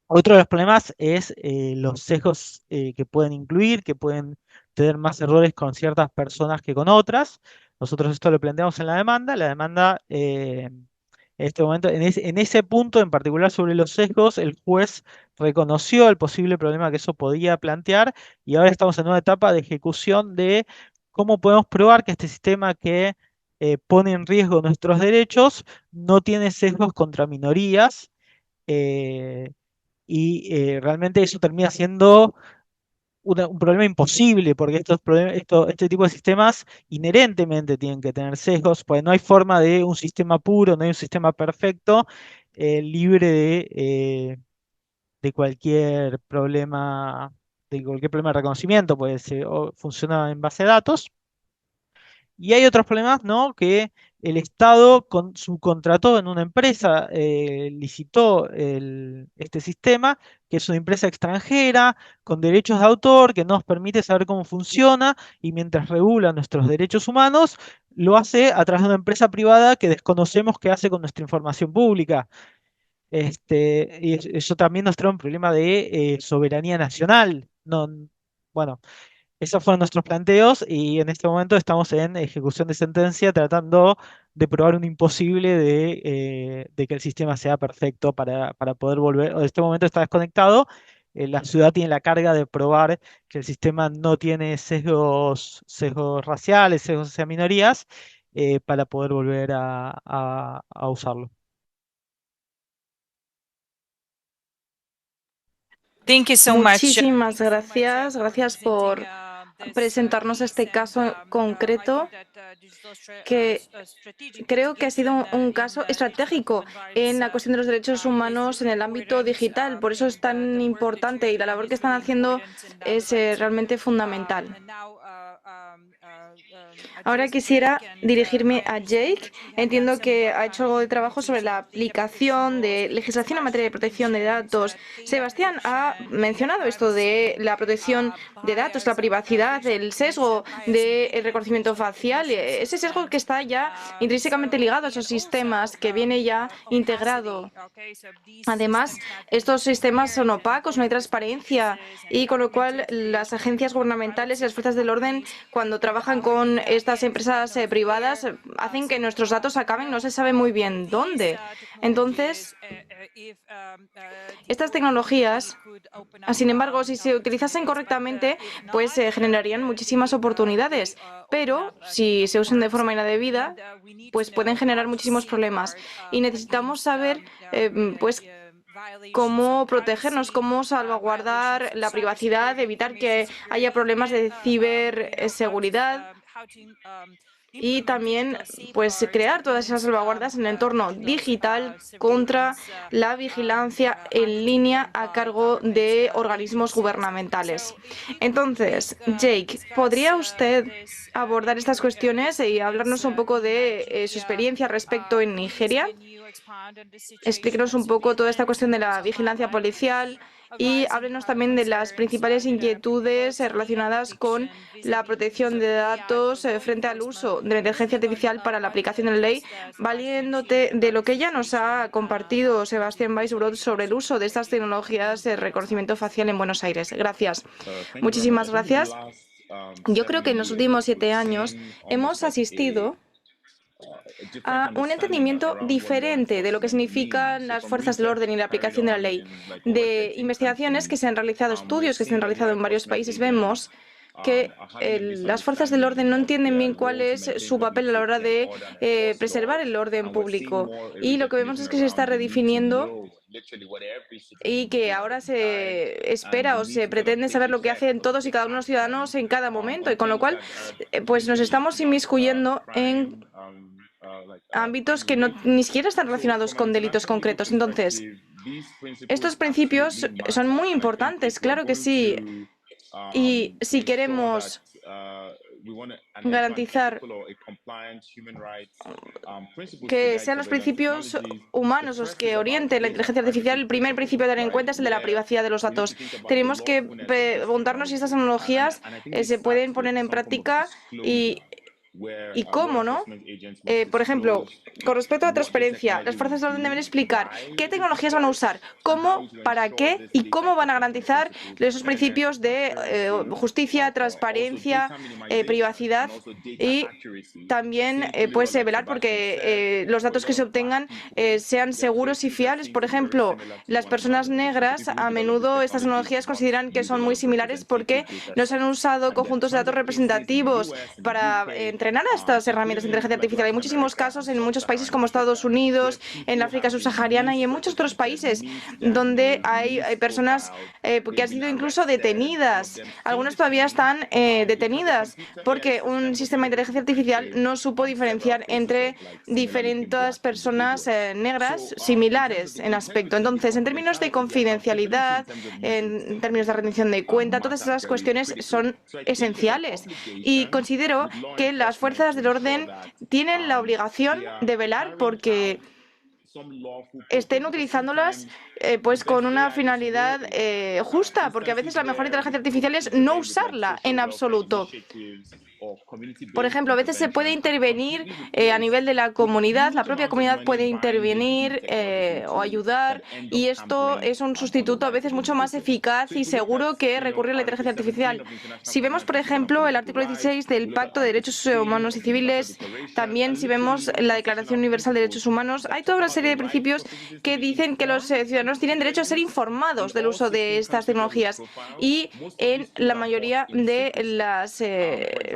Otro de los problemas es los sesgos que pueden incluir, que pueden tener más errores con ciertas personas que con otras. Nosotros esto lo planteamos en la demanda. La demanda, en este momento, en ese punto en particular sobre los sesgos, el juez reconoció el posible problema que eso podía plantear y ahora estamos en una etapa de ejecución de cómo podemos probar que este sistema que pone en riesgo nuestros derechos no tiene sesgos contra minorías. eh, Realmente eso termina siendo un problema imposible, porque este tipo de sistemas inherentemente tienen que tener sesgos, porque no hay forma de un sistema puro, no hay un sistema perfecto, libre de cualquier problema de reconocimiento, pues funciona en base de datos. Y hay otros problemas, ¿no? Que el Estado subcontrató en una empresa, licitó este sistema, que es una empresa extranjera con derechos de autor, que nos permite saber cómo funciona y mientras regula nuestros derechos humanos, lo hace a través de una empresa privada que desconocemos qué hace con nuestra información pública. Eso también nos trae un problema de soberanía nacional. No, bueno. Esos fueron nuestros planteos y en este momento estamos en ejecución de sentencia tratando de probar un imposible de que el sistema sea perfecto para poder volver. En este momento está desconectado. La ciudad tiene la carga de probar que el sistema no tiene sesgos raciales, sesgos hacia minorías, para poder volver a usarlo. Thank you so much. Muchísimas gracias. Gracias por presentarnos este caso concreto que creo que ha sido un caso estratégico en la cuestión de los derechos humanos en el ámbito digital. Por eso es tan importante y la labor que están haciendo es realmente fundamental. Ahora quisiera dirigirme a Jake. Entiendo que ha hecho algo de trabajo sobre la aplicación de legislación en materia de protección de datos. Sebastián ha mencionado esto de la protección de datos, la privacidad, el sesgo del reconocimiento facial, ese sesgo que está ya intrínsecamente ligado a esos sistemas, que viene ya integrado. Además, estos sistemas son opacos, no hay transparencia y con lo cual las agencias gubernamentales y las fuerzas del orden, cuando trabajan con estas empresas privadas, hacen que nuestros datos acaben no se sabe muy bien dónde. Entonces, estas tecnologías, sin embargo, si se utilizasen correctamente, pues generarían muchísimas oportunidades, pero si se usan de forma indebida, pues pueden generar muchísimos problemas. Y necesitamos saber, pues, cómo protegernos, cómo salvaguardar la privacidad, evitar que haya problemas de ciberseguridad y también pues crear todas esas salvaguardas en el entorno digital contra la vigilancia en línea a cargo de organismos gubernamentales. Entonces, Jake, ¿podría usted abordar estas cuestiones y hablarnos un poco de su experiencia respecto en Nigeria? Explíquenos un poco toda esta cuestión de la vigilancia policial y háblenos también de las principales inquietudes relacionadas con la protección de datos frente al uso de la inteligencia artificial para la aplicación de la ley, valiéndote de lo que ya nos ha compartido Sebastián Weisbrod sobre el uso de estas tecnologías de reconocimiento facial en Buenos Aires. Gracias. Muchísimas gracias. Yo creo que en los últimos 7 años hemos asistido a un entendimiento diferente de lo que significan las fuerzas del orden y la aplicación de la ley. De investigaciones que se han realizado, estudios que se han realizado en varios países, vemos que las fuerzas del orden no entienden bien cuál es su papel a la hora de preservar el orden público. Y lo que vemos es que se está redefiniendo y que ahora se espera o se pretende saber lo que hacen todos y cada uno de los ciudadanos en cada momento. Y con lo cual, pues nos estamos inmiscuyendo en ámbitos que ni siquiera están relacionados con delitos concretos. Entonces, estos principios son muy importantes, claro que sí. Y si queremos garantizar que sean los principios humanos los que orienten la inteligencia artificial, el primer principio a tener en cuenta es el de la privacidad de los datos. Tenemos que preguntarnos si estas tecnologías se pueden poner en práctica y cómo, ¿no? Por ejemplo, con respecto a la transparencia, las fuerzas de orden deben explicar qué tecnologías van a usar, cómo, para qué y cómo van a garantizar esos principios de justicia, transparencia, privacidad y también pues velar porque los datos que se obtengan sean seguros y fiables. Por ejemplo, las personas negras, a menudo estas tecnologías consideran que son muy similares porque no se han usado conjuntos de datos representativos para entrenar a estas herramientas de inteligencia artificial. Hay muchísimos casos en muchos países como Estados Unidos, en África subsahariana y en muchos otros países donde hay personas que han sido incluso detenidas. Algunas todavía están detenidas porque un sistema de inteligencia artificial no supo diferenciar entre diferentes personas negras similares en aspecto. Entonces, en términos de confidencialidad, en términos de rendición de cuenta, todas esas cuestiones son esenciales. Y considero que las fuerzas del orden tienen la obligación de velar porque estén utilizándolas pues con una finalidad justa, porque a veces la mejor inteligencia artificial es no usarla en absoluto. Por ejemplo, a veces se puede intervenir a nivel de la comunidad, la propia comunidad puede intervenir o ayudar, y esto es un sustituto a veces mucho más eficaz y seguro que recurrir a la inteligencia artificial. Si vemos, por ejemplo, el artículo 16 del Pacto de Derechos Humanos y Civiles, también si vemos la Declaración Universal de Derechos Humanos, hay toda una serie de principios que dicen que los ciudadanos tienen derecho a ser informados del uso de estas tecnologías, y en la mayoría de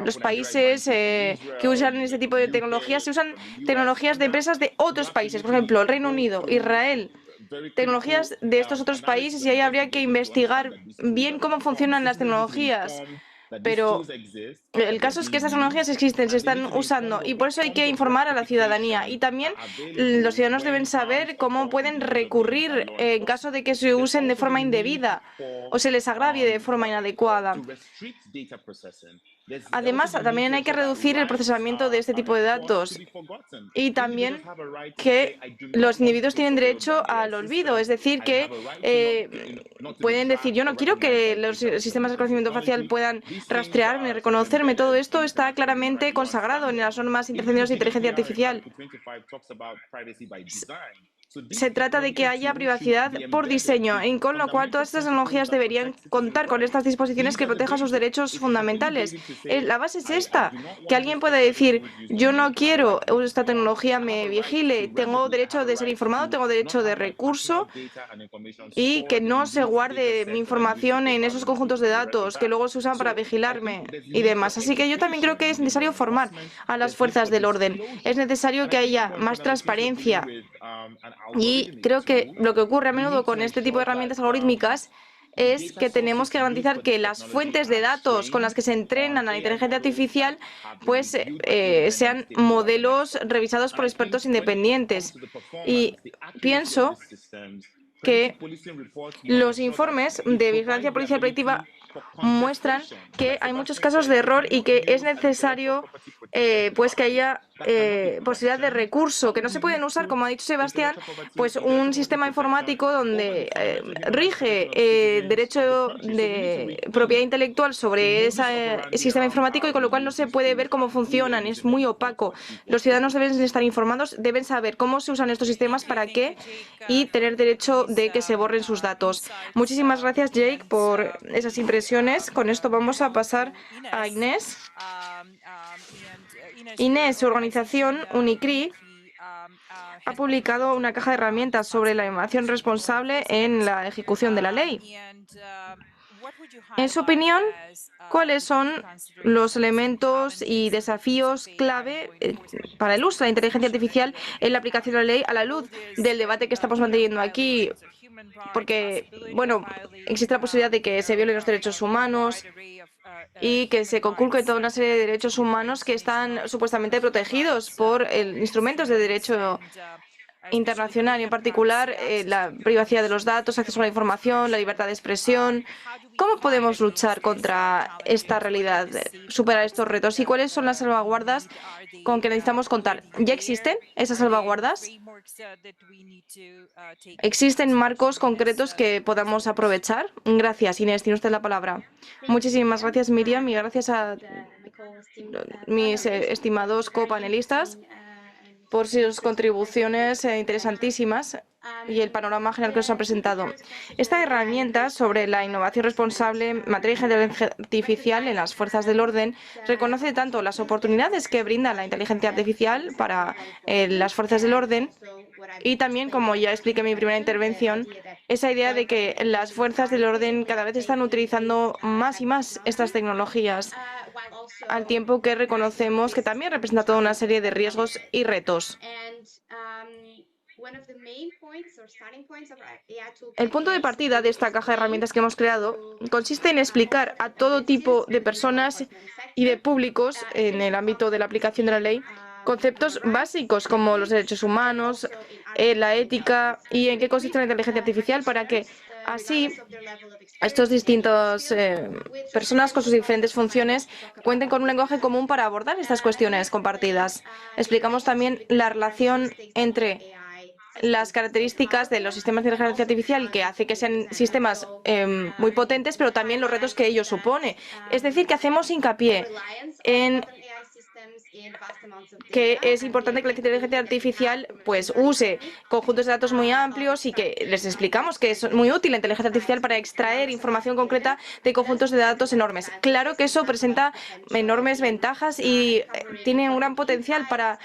los países que usan este tipo de tecnologías, se usan tecnologías de empresas de otros países, por ejemplo, el Reino Unido, Israel, tecnologías de estos otros países, y ahí habría que investigar bien cómo funcionan las tecnologías. Pero el caso es que estas tecnologías existen, se están usando, y por eso hay que informar a la ciudadanía. Y también los ciudadanos deben saber cómo pueden recurrir en caso de que se usen de forma indebida o se les agravie de forma inadecuada. Además, también hay que reducir el procesamiento de este tipo de datos y también que los individuos tienen derecho al olvido, es decir, que pueden decir, yo no quiero que los sistemas de reconocimiento facial puedan rastrearme, reconocerme. Todo esto está claramente consagrado en las normas internacionales de inteligencia artificial. Se trata de que haya privacidad por diseño, y con lo cual todas estas tecnologías deberían contar con estas disposiciones que protejan sus derechos fundamentales. La base es esta, que alguien pueda decir, yo no quiero que esta tecnología me vigile, tengo derecho de ser informado, tengo derecho de recurso y que no se guarde mi información en esos conjuntos de datos que luego se usan para vigilarme y demás. Así que yo también creo que es necesario formar a las fuerzas del orden. Es necesario que haya más transparencia. Y creo que lo que ocurre a menudo con este tipo de herramientas algorítmicas es que tenemos que garantizar que las fuentes de datos con las que se entrenan a la inteligencia artificial pues sean modelos revisados por expertos independientes. Y pienso que los informes de vigilancia policial predictiva muestran que hay muchos casos de error y que es necesario pues que haya posibilidad de recurso, que no se pueden usar, como ha dicho Sebastián, pues un sistema informático donde rige derecho de propiedad intelectual sobre ese sistema informático y con lo cual no se puede ver cómo funcionan, es muy opaco. Los ciudadanos deben estar informados, deben saber cómo se usan estos sistemas, para qué y tener derecho de que se borren sus datos. Muchísimas gracias, Jake, por esas impresiones. Con esto vamos a pasar a Inés. Inés, su organización, UNICRI, ha publicado una caja de herramientas sobre la innovación responsable en la ejecución de la ley. En su opinión, ¿cuáles son los elementos y desafíos clave para el uso de la inteligencia artificial en la aplicación de la ley a la luz del debate que estamos manteniendo aquí? Porque, bueno, existe la posibilidad de que se violen los derechos humanos y que se conculque toda una serie de derechos humanos que están supuestamente protegidos por instrumentos de derecho internacional, y en particular la privacidad de los datos, acceso a la información, la libertad de expresión. ¿Cómo podemos luchar contra esta realidad, superar estos retos y cuáles son las salvaguardas con que necesitamos contar? ¿Ya existen esas salvaguardas? ¿Existen marcos concretos que podamos aprovechar? Gracias, Inés. Tiene usted la palabra. Muchísimas gracias, Miriam, y gracias a mis estimados copanelistas por sus contribuciones interesantísimas y el panorama general que nos han presentado. Esta herramienta sobre la innovación responsable en materia de inteligencia artificial en las fuerzas del orden reconoce tanto las oportunidades que brinda la inteligencia artificial para las fuerzas del orden y también, como ya expliqué en mi primera intervención, esa idea de que las fuerzas del orden cada vez están utilizando más y más estas tecnologías, al tiempo que reconocemos que también representa toda una serie de riesgos y retos. El punto de partida de esta caja de herramientas que hemos creado consiste en explicar a todo tipo de personas y de públicos en el ámbito de la aplicación de la ley conceptos básicos como los derechos humanos, la ética y en qué consiste la inteligencia artificial, para que así estos distintos personas con sus diferentes funciones cuenten con un lenguaje común para abordar estas cuestiones compartidas. Explicamos también la relación entre las características de los sistemas de inteligencia artificial, que hace que sean sistemas muy potentes, pero también los retos que ello supone. Es decir, que hacemos hincapié en que es importante que la inteligencia artificial pues use conjuntos de datos muy amplios y que les explicamos que es muy útil la inteligencia artificial para extraer información concreta de conjuntos de datos enormes. Claro que eso presenta enormes ventajas y tiene un gran potencial para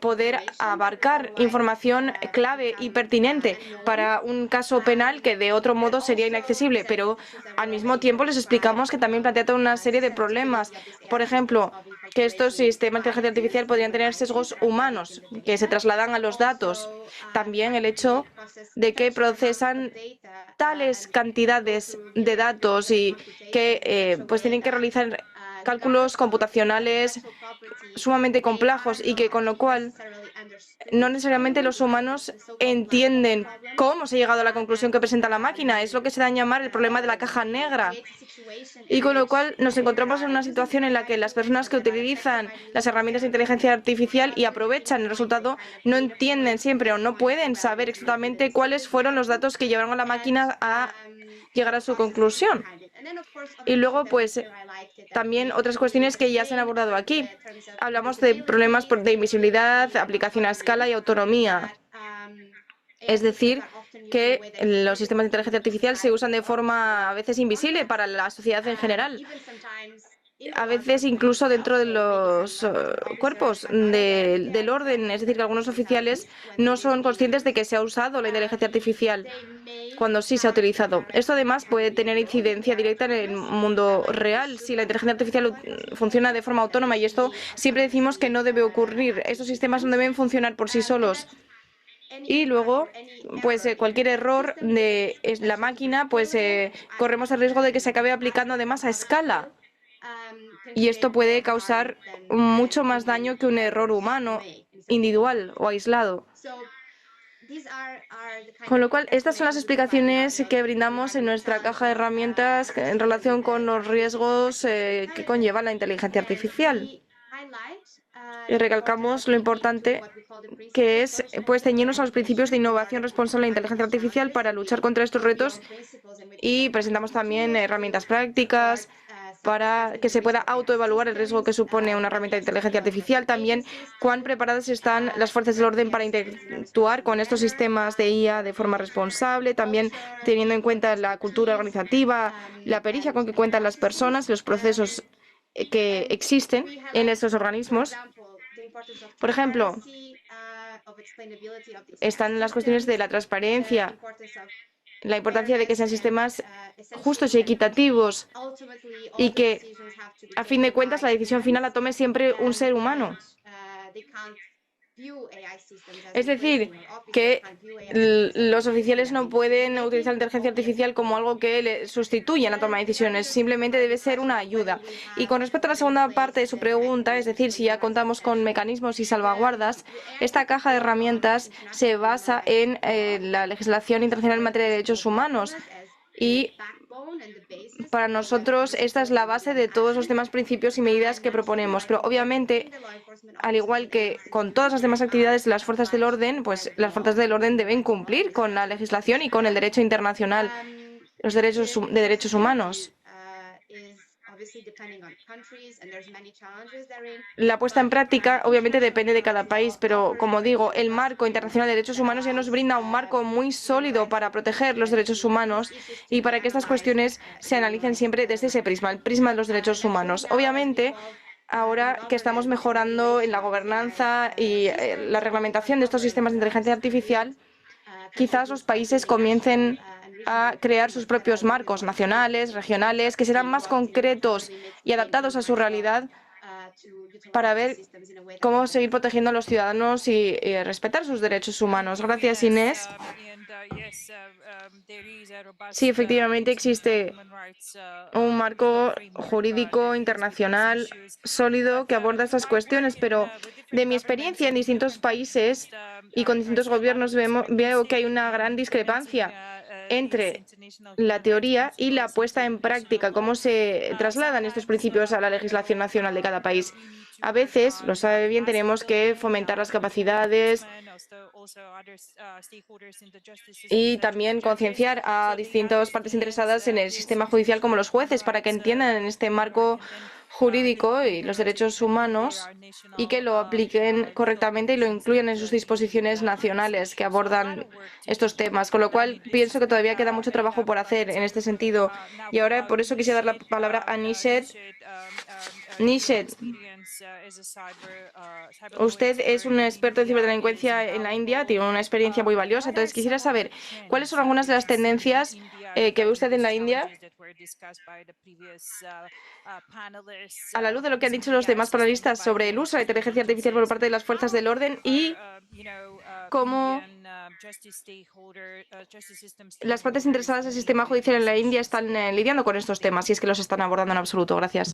poder abarcar información clave y pertinente para un caso penal que de otro modo sería inaccesible, pero al mismo tiempo les explicamos que también plantea toda una serie de problemas. Por ejemplo, que estos sistemas de inteligencia artificial podrían tener sesgos humanos que se trasladan a los datos. También el hecho de que procesan tales cantidades de datos y que tienen que realizar cálculos computacionales sumamente complejos y que con lo cual no necesariamente los humanos entienden cómo se ha llegado a la conclusión que presenta la máquina. Es lo que se da a llamar el problema de la caja negra. Y con lo cual nos encontramos en una situación en la que las personas que utilizan las herramientas de inteligencia artificial y aprovechan el resultado no entienden siempre o no pueden saber exactamente cuáles fueron los datos que llevaron a la máquina a llegar a su conclusión. Y luego, pues, también otras cuestiones que ya se han abordado aquí. Hablamos de problemas de invisibilidad, aplicación a escala y autonomía. Es decir, que los sistemas de inteligencia artificial se usan de forma a veces invisible para la sociedad en general. A veces incluso dentro de los cuerpos del orden, es decir, que algunos oficiales no son conscientes de que se ha usado la inteligencia artificial cuando sí se ha utilizado. Esto además puede tener incidencia directa en el mundo real si la inteligencia artificial funciona de forma autónoma, y esto siempre decimos que no debe ocurrir. Estos sistemas no deben funcionar por sí solos. Y luego, pues cualquier error de la máquina, pues corremos el riesgo de que se acabe aplicando además a escala. Y esto puede causar mucho más daño que un error humano, individual o aislado. Con lo cual, estas son las explicaciones que brindamos en nuestra caja de herramientas en relación con los riesgos que conlleva la inteligencia artificial. Y recalcamos lo importante que es pues ceñirnos a los principios de innovación responsable de la inteligencia artificial para luchar contra estos retos, y presentamos también herramientas prácticas para que se pueda autoevaluar el riesgo que supone una herramienta de inteligencia artificial. También cuán preparadas están las fuerzas del orden para interactuar con estos sistemas de IA de forma responsable, también teniendo en cuenta la cultura organizativa, la pericia con que cuentan las personas, los procesos que existen en estos organismos. Por ejemplo, están las cuestiones de la transparencia, la importancia de que sean sistemas justos y equitativos y que, a fin de cuentas, la decisión final la tome siempre un ser humano. Es decir, que los oficiales no pueden utilizar la inteligencia artificial como algo que le sustituya en la toma de decisiones, simplemente debe ser una ayuda. Y con respecto a la segunda parte de su pregunta, es decir, si ya contamos con mecanismos y salvaguardas, esta caja de herramientas se basa en la legislación internacional en materia de derechos humanos. Y para nosotros esta es la base de todos los demás principios y medidas que proponemos. Pero obviamente, al igual que con todas las demás actividades de las fuerzas del orden, pues las fuerzas del orden deben cumplir con la legislación y con el derecho internacional, los derechos de derechos humanos. La puesta en práctica obviamente depende de cada país, pero como digo, el marco internacional de derechos humanos ya nos brinda un marco muy sólido para proteger los derechos humanos y para que estas cuestiones se analicen siempre desde ese prisma, el prisma de los derechos humanos. Obviamente, ahora que estamos mejorando en la gobernanza y la reglamentación de estos sistemas de inteligencia artificial, quizás los países comiencen a crear sus propios marcos nacionales, regionales, que serán más concretos y adaptados a su realidad para ver cómo seguir protegiendo a los ciudadanos y respetar sus derechos humanos. Gracias, Inés. Sí, efectivamente existe un marco jurídico internacional sólido que aborda estas cuestiones, pero de mi experiencia en distintos países y con distintos gobiernos veo que hay una gran discrepancia entre la teoría y la puesta en práctica, cómo se trasladan estos principios a la legislación nacional de cada país. A veces, lo sabe bien, tenemos que fomentar las capacidades y también concienciar a distintas partes interesadas en el sistema judicial, como los jueces, para que entiendan en este marco jurídico y los derechos humanos y que lo apliquen correctamente y lo incluyan en sus disposiciones nacionales que abordan estos temas. Con lo cual, pienso que todavía queda mucho trabajo por hacer en este sentido. Y ahora, por eso quisiera dar la palabra a Nishet. Nishet, usted es un experto en ciberdelincuencia en la India, tiene una experiencia muy valiosa. Entonces, quisiera saber cuáles son algunas de las tendencias que ve usted en la India a la luz de lo que han dicho los demás panelistas sobre el uso de la inteligencia artificial por parte de las fuerzas del orden y cómo las partes interesadas del sistema judicial en la India están lidiando con estos temas, si es que los están abordando en absoluto. Gracias.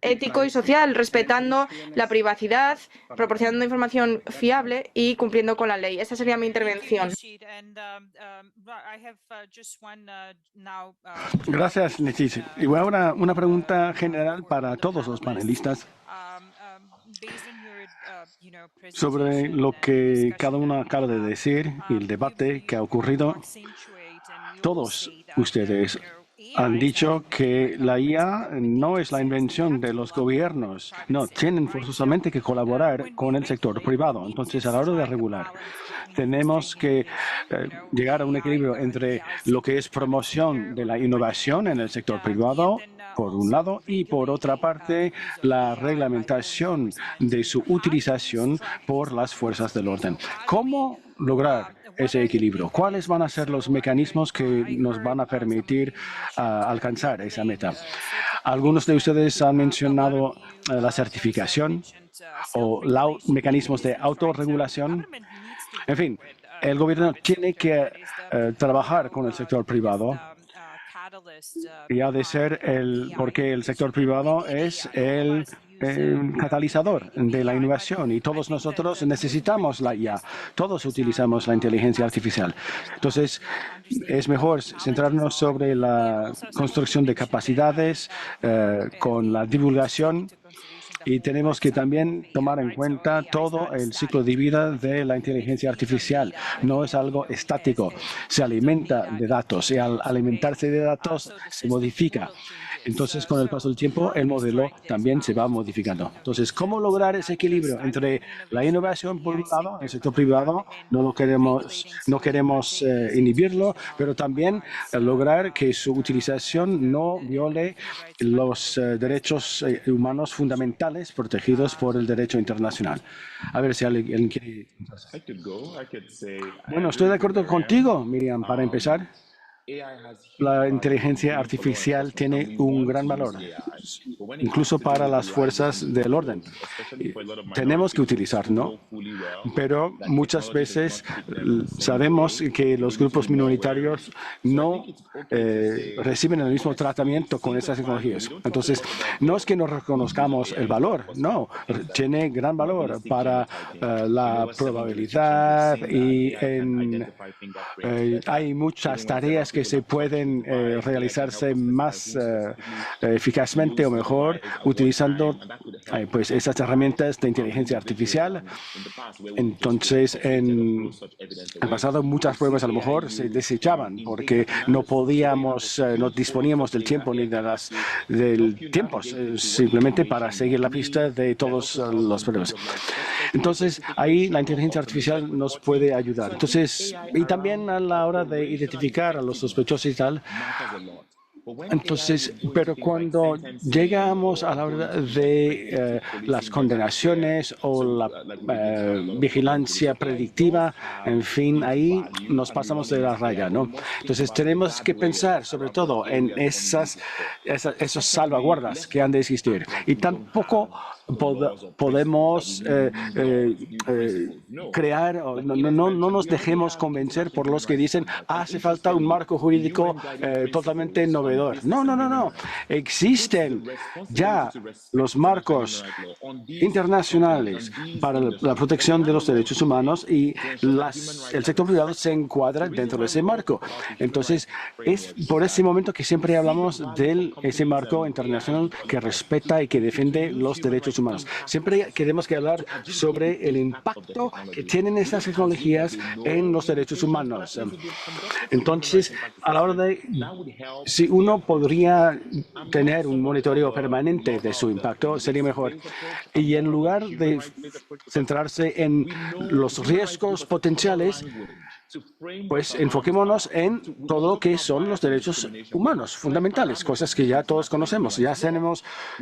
ético y social, respetando la privacidad, proporcionando información fiable y cumpliendo con la ley. Esa sería mi intervención. Gracias, Necis. Y ahora una pregunta general para todos los panelistas sobre lo que cada uno acaba de decir y el debate que ha ocurrido. Todos ustedes han dicho que la IA no es la invención de los gobiernos. No, tienen forzosamente que colaborar con el sector privado. Entonces, a la hora de regular, tenemos que llegar a un equilibrio entre lo que es promoción de la innovación en el sector privado, por un lado, y por otra parte, la reglamentación de su utilización por las fuerzas del orden. ¿Cómo lograr ese equilibrio? ¿Cuáles van a ser los mecanismos que nos van a permitir alcanzar esa meta? Algunos de ustedes han mencionado la certificación o los mecanismos de autorregulación. En fin, el gobierno tiene que trabajar con el sector privado y ha de ser porque el sector privado es el catalizador de la innovación y todos nosotros necesitamos la IA, todos utilizamos la inteligencia artificial. Entonces, es mejor centrarnos sobre la construcción de capacidades con la divulgación. Y tenemos que también tomar en cuenta todo el ciclo de vida de la inteligencia artificial. No es algo estático, se alimenta de datos y al alimentarse de datos se modifica. Entonces, con el paso del tiempo, el modelo también se va modificando. Entonces, ¿cómo lograr ese equilibrio entre la innovación por un lado, el sector privado, no queremos inhibirlo, pero también lograr que su utilización no viole los derechos humanos fundamentales protegidos por el derecho internacional? A ver si alguien quiere. Bueno, estoy de acuerdo contigo, Miriam, para empezar. La inteligencia artificial tiene un gran valor, incluso para las fuerzas del orden. Tenemos que utilizarlo, pero muchas veces sabemos que los grupos minoritarios no reciben el mismo tratamiento con esas tecnologías. Entonces, no es que no reconozcamos el valor, no, tiene gran valor para la probabilidad y hay muchas tareas que se pueden realizarse más eficazmente o mejor utilizando pues esas herramientas de inteligencia artificial. Entonces, en el pasado muchas pruebas a lo mejor se desechaban porque no disponíamos del tiempo ni del tiempo simplemente para seguir la pista de todos los pruebas. Entonces, ahí la inteligencia artificial nos puede ayudar. Entonces, y también a la hora de identificar a los sospechosos y tal. Entonces, pero cuando llegamos a la hora de las condenaciones o la vigilancia predictiva, en fin, ahí nos pasamos de la raya, ¿no? Entonces, tenemos que pensar sobre todo en esas salvaguardas que han de existir. Y tampoco podemos crear, no nos dejemos convencer por los que dicen hace falta un marco jurídico totalmente novedoso. No. Existen ya los marcos internacionales para la protección de los derechos humanos y el sector privado se encuadra dentro de ese marco. Entonces, es por ese momento que siempre hablamos de ese marco internacional que respeta y que defiende los derechos humanos. Siempre queremos que hablar sobre el impacto que tienen estas tecnologías en los derechos humanos. Entonces, a la hora de si uno podría tener un monitoreo permanente de su impacto, sería mejor. Y en lugar de centrarse en los riesgos potenciales, pues enfoquémonos en todo lo que son los derechos humanos fundamentales, cosas que ya todos conocemos. Ya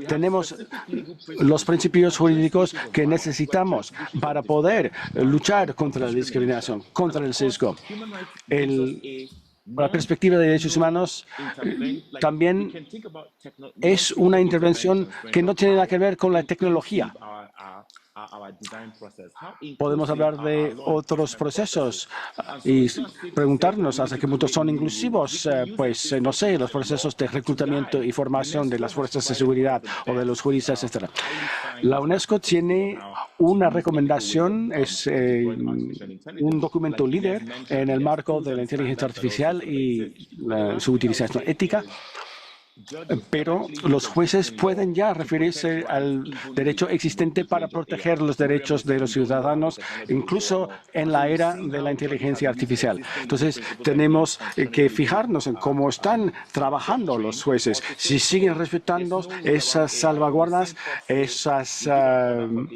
tenemos los principios jurídicos que necesitamos para poder luchar contra la discriminación, contra el sesgo. La perspectiva de derechos humanos también es una intervención que no tiene nada que ver con la tecnología. Podemos hablar de otros procesos y preguntarnos hasta qué punto son inclusivos, pues no sé, los procesos de reclutamiento y formación de las fuerzas de seguridad o de los juristas, etc. La UNESCO tiene una recomendación, es un documento líder en el marco de la inteligencia artificial y su utilización ética. Pero los jueces pueden ya referirse al derecho existente para proteger los derechos de los ciudadanos, incluso en la era de la inteligencia artificial. Entonces, tenemos que fijarnos en cómo están trabajando los jueces, si siguen respetando esas salvaguardas, esas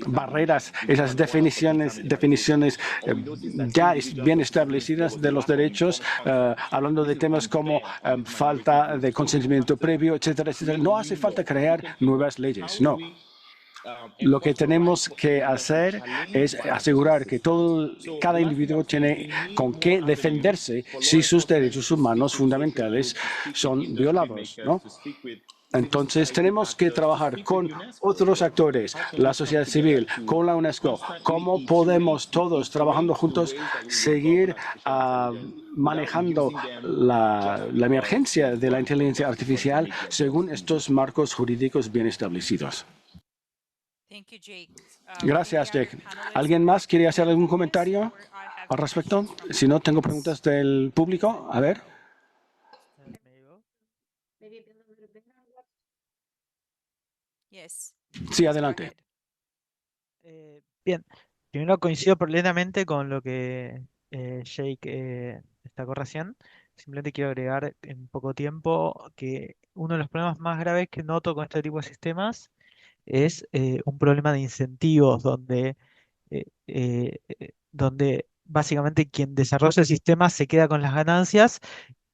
barreras, esas definiciones ya bien establecidas de los derechos, hablando de temas como falta de consentimiento previo, etcétera, etcétera. No hace falta crear nuevas leyes, no. Lo que tenemos que hacer es asegurar que cada individuo tiene con qué defenderse si sus derechos humanos fundamentales son violados, ¿no? Entonces, tenemos que trabajar con otros actores, la sociedad civil, con la UNESCO, cómo podemos todos, trabajando juntos, seguir manejando la emergencia de la inteligencia artificial según estos marcos jurídicos bien establecidos. Gracias, Jake. ¿Alguien más quiere hacer algún comentario al respecto? Si no, tengo preguntas del público. A ver. Sí, adelante. Bien, primero coincido plenamente con lo que Jake destacó recién. Simplemente quiero agregar en poco tiempo que uno de los problemas más graves que noto con este tipo de sistemas es un problema de incentivos donde básicamente quien desarrolla el sistema se queda con las ganancias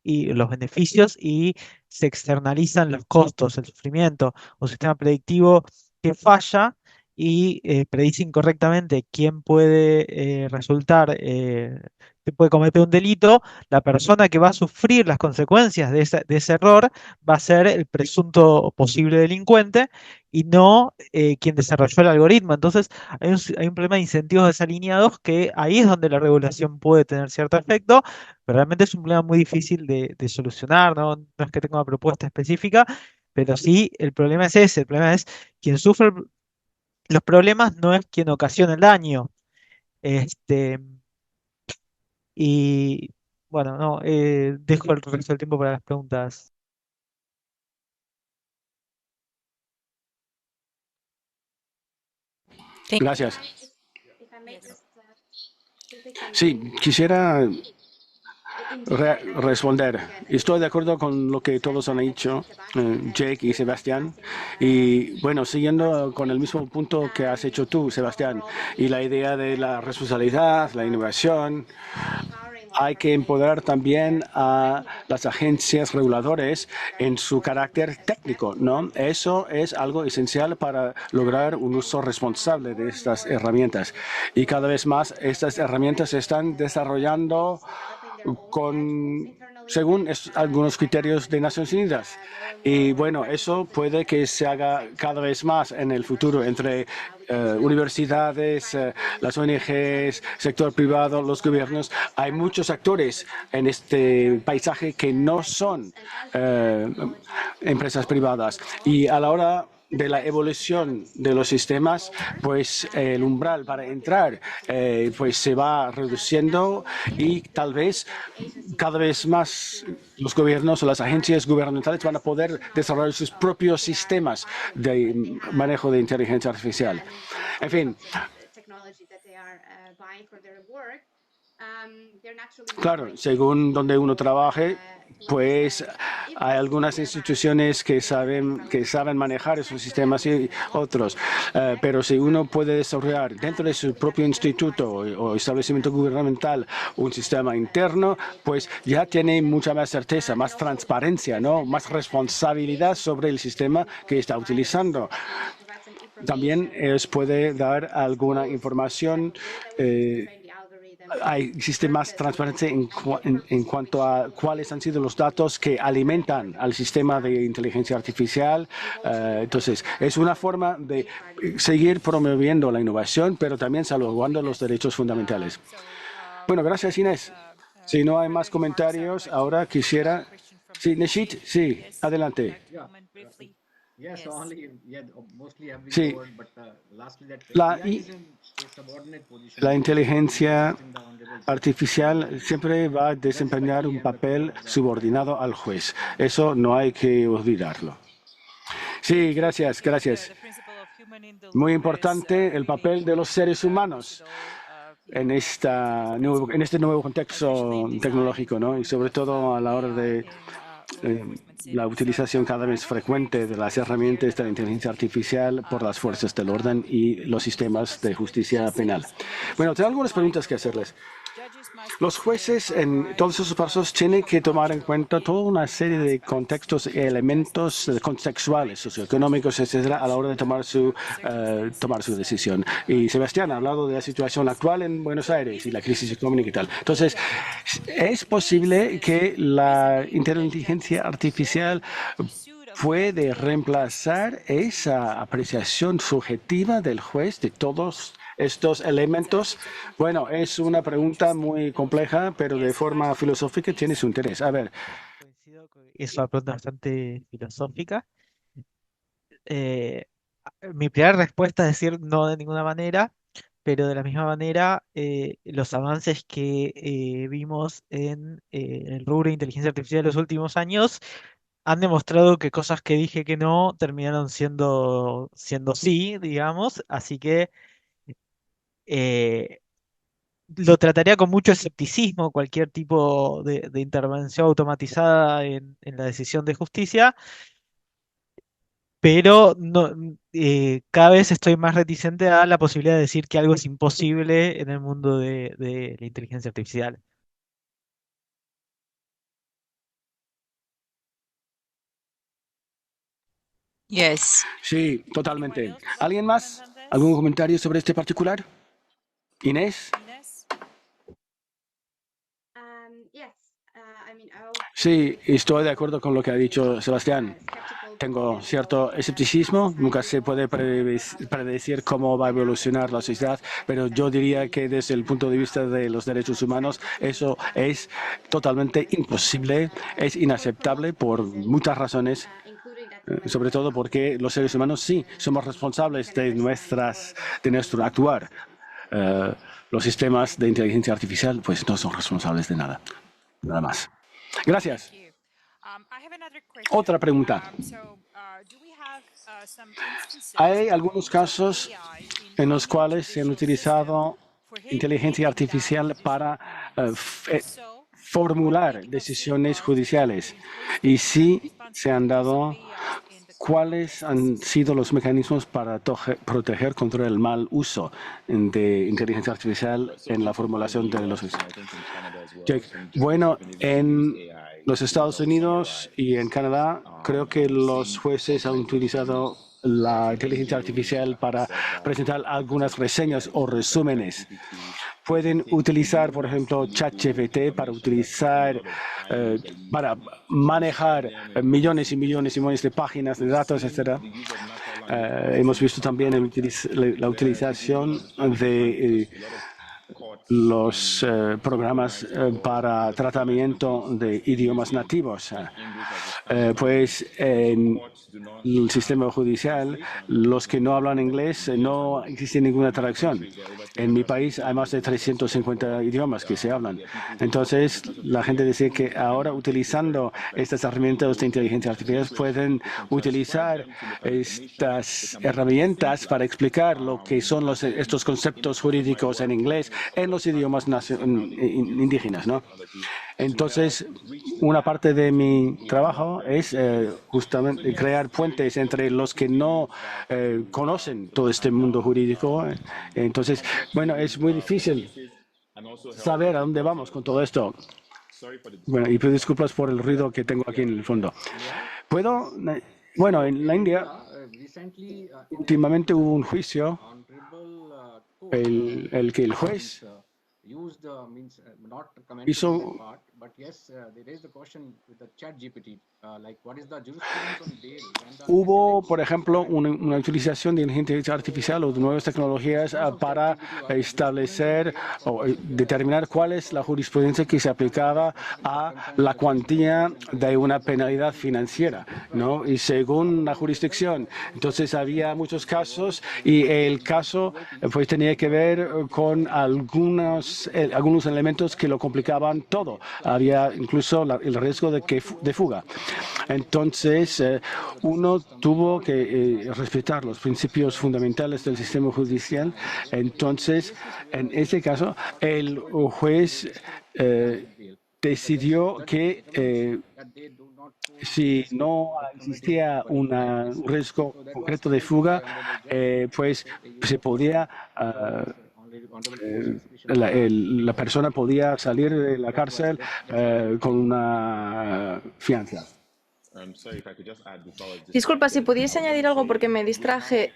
y los beneficios y se externalizan los costos, el sufrimiento. Un sistema predictivo que falla y predice incorrectamente quién puede que puede cometer un delito, la persona que va a sufrir las consecuencias de ese error va a ser el presunto posible delincuente y no quien desarrolló el algoritmo. Entonces, hay un problema de incentivos desalineados que ahí es donde la regulación puede tener cierto efecto, pero realmente es un problema muy difícil de solucionar, ¿no? No es que tenga una propuesta específica, pero sí el problema es ese, el problema es quien sufre los problemas no es quien ocasiona el daño. Este, y bueno, no, dejo el resto del tiempo para las preguntas. Gracias. Sí, quisiera responder. Estoy de acuerdo con lo que todos han dicho, Jake y Sebastián. Y bueno, siguiendo con el mismo punto que has hecho tú, Sebastián, y la idea de la responsabilidad, la innovación, hay que empoderar también a las agencias reguladoras en su carácter técnico, ¿no? Eso es algo esencial para lograr un uso responsable de estas herramientas. Y cada vez más estas herramientas se están desarrollando según algunos criterios de Naciones Unidas. Y bueno, eso puede que se haga cada vez más en el futuro entre universidades, las ONGs, sector privado, los gobiernos. Hay muchos actores en este paisaje que no son empresas privadas. Y a la hora de la evolución de los sistemas, pues el umbral para entrar pues se va reduciendo y tal vez cada vez más los gobiernos o las agencias gubernamentales van a poder desarrollar sus propios sistemas de manejo de inteligencia artificial. En fin, claro, según donde uno trabaje, pues hay algunas instituciones que saben manejar esos sistemas y otros. Pero si uno puede desarrollar dentro de su propio instituto o establecimiento gubernamental un sistema interno, pues ya tiene mucha más certeza, más transparencia, ¿no? Más responsabilidad sobre el sistema que está utilizando. También puede dar alguna información existe más transparencia en cuanto a cuáles han sido los datos que alimentan al sistema de inteligencia artificial. Entonces, es una forma de seguir promoviendo la innovación, pero también salvaguardando los derechos fundamentales. Bueno, gracias, Inés. Si no hay más comentarios, ahora quisiera... Sí, Nishit, sí, adelante. Yes, mostly have been Sí. covered, but lastly that La, AI is in a subordinate position. la inteligencia in the honorable artificial siempre va a desempeñar un papel subordinado al juez. Eso no hay que olvidarlo. Sí, gracias, gracias. Muy importante el papel de los seres humanos en este nuevo contexto tecnológico, ¿no? Y sobre todo a la hora de la utilización cada vez frecuente de las herramientas de la inteligencia artificial por las fuerzas del orden y los sistemas de justicia penal. Bueno, tengo algunas preguntas que hacerles. Los jueces en todos esos pasos tienen que tomar en cuenta toda una serie de contextos y elementos contextuales, socioeconómicos, etcétera, a la hora de tomar su decisión. Y Sebastián ha hablado de la situación actual en Buenos Aires y la crisis económica y tal. Entonces, ¿es posible que la inteligencia artificial puede reemplazar esa apreciación subjetiva del juez de todos estos elementos? Bueno, es una pregunta muy compleja, pero de forma filosófica tiene su interés. A ver. Coincido con que es una pregunta bastante filosófica. Mi primera respuesta es decir no de ninguna manera, pero de la misma manera los avances que vimos en el rubro de inteligencia artificial en los últimos años han demostrado que cosas que dije que no terminaron siendo sí, digamos, así que eh, lo trataría con mucho escepticismo cualquier tipo de intervención automatizada en la decisión de justicia, pero no, cada vez estoy más reticente a la posibilidad de decir que algo es imposible en el mundo de la inteligencia artificial. Yes. Sí, totalmente. ¿Alguien más? ¿Algún comentario sobre este particular? Inés. Sí, estoy de acuerdo con lo que ha dicho Sebastián. Tengo cierto escepticismo, nunca se puede predecir cómo va a evolucionar la sociedad, pero yo diría que desde el punto de vista de los derechos humanos eso es totalmente imposible, es inaceptable por muchas razones, sobre todo porque los seres humanos sí somos responsables de nuestro actuar. Los sistemas de inteligencia artificial pues no son responsables de nada, nada más. Gracias. Otra pregunta. Hay algunos casos en los cuales se han utilizado inteligencia artificial para formular decisiones judiciales. Y si se han dado, ¿cuáles han sido los mecanismos para proteger contra el mal uso de inteligencia artificial en la formulación de los Jake, bueno, en los Estados Unidos y en Canadá, creo que los jueces han utilizado la inteligencia artificial para presentar algunas reseñas o resúmenes. Pueden utilizar, por ejemplo, ChatGPT para manejar millones y millones y millones de páginas de datos, etc. Hemos visto también la utilización de los programas para tratamiento de idiomas nativos. Pues en el sistema judicial, los que no hablan inglés, no existe ninguna traducción. En mi país hay más de 350 idiomas que se hablan. Entonces, la gente dice que ahora utilizando estas herramientas de inteligencia artificial pueden utilizar estas herramientas para explicar lo que son estos conceptos jurídicos en inglés en los idiomas indígenas, ¿no? Entonces, una parte de mi trabajo es justamente crear puentes entre los que no conocen todo este mundo jurídico. Entonces, bueno, es muy difícil saber a dónde vamos con todo esto. Bueno, y pido disculpas por el ruido que tengo aquí en el fondo. ¿Puedo? Bueno, en la India, últimamente hubo un juicio, el que el juez used means not commented on that hizo part, but yes, they raised the question with the chat GPT, like what is the jurisprudence on bail when the Hubo, SLAs por ejemplo, expire. una utilización de inteligencia artificial o de nuevas tecnologías Use of chat para GPT was jurisprudence on establecer bail o exception where determinar cuál es la jurisprudencia que se aplicaba a la cuantía de una penalidad financiera, ¿no? Y según la jurisdicción, entonces había muchos casos y el caso pues tenía que ver con algunos elementos que lo complicaban todo. Había incluso el riesgo de fuga. Entonces, uno tuvo que respetar los principios fundamentales del sistema judicial. Entonces, en ese caso, el juez decidió que si no existía un riesgo concreto de fuga, pues se podía la persona podía salir de la cárcel con una fianza. Disculpa, si pudiese añadir algo porque me distraje.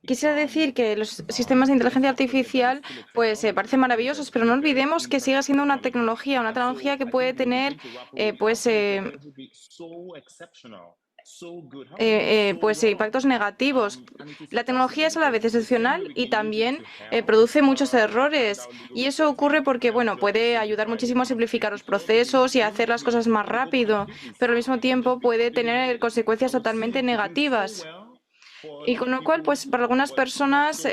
Quisiera decir que los sistemas de inteligencia artificial pues parecen maravillosos, pero no olvidemos que sigue siendo una tecnología que puede tener impactos negativos. La tecnología es a la vez excepcional y también produce muchos errores. Y eso ocurre porque, bueno, puede ayudar muchísimo a simplificar los procesos y a hacer las cosas más rápido, pero al mismo tiempo puede tener consecuencias totalmente negativas. Y con lo cual, pues para algunas personas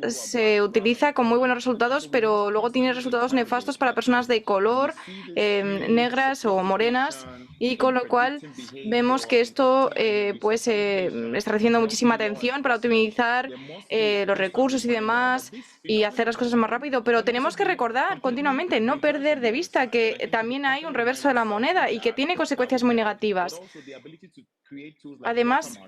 se utiliza con muy buenos resultados, pero luego tiene resultados nefastos para personas de color, negras o morenas. Y con lo cual vemos que esto está recibiendo muchísima atención para optimizar los recursos y demás y hacer las cosas más rápido. Pero tenemos que recordar continuamente, no perder de vista que también hay un reverso de la moneda y que tiene consecuencias muy negativas. Además,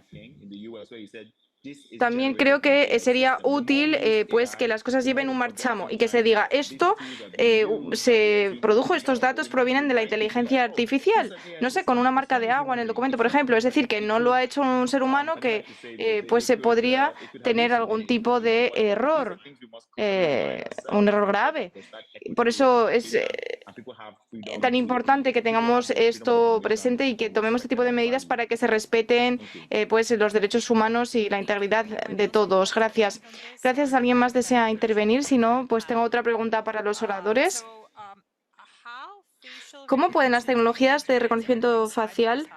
también creo que sería útil pues que las cosas lleven un marchamo y que se diga esto se produjo, estos datos provienen de la inteligencia artificial, no sé, con una marca de agua en el documento, por ejemplo, es decir, que no lo ha hecho un ser humano, que pues se podría tener algún tipo de error, un error grave. Por eso es tan importante que tengamos esto presente y que tomemos este tipo de medidas para que se respeten pues los derechos humanos y la integridad de todos. Gracias. Gracias. ¿Alguien más desea intervenir? Si no, pues tengo otra pregunta para los oradores. ¿Cómo pueden las tecnologías de reconocimiento facial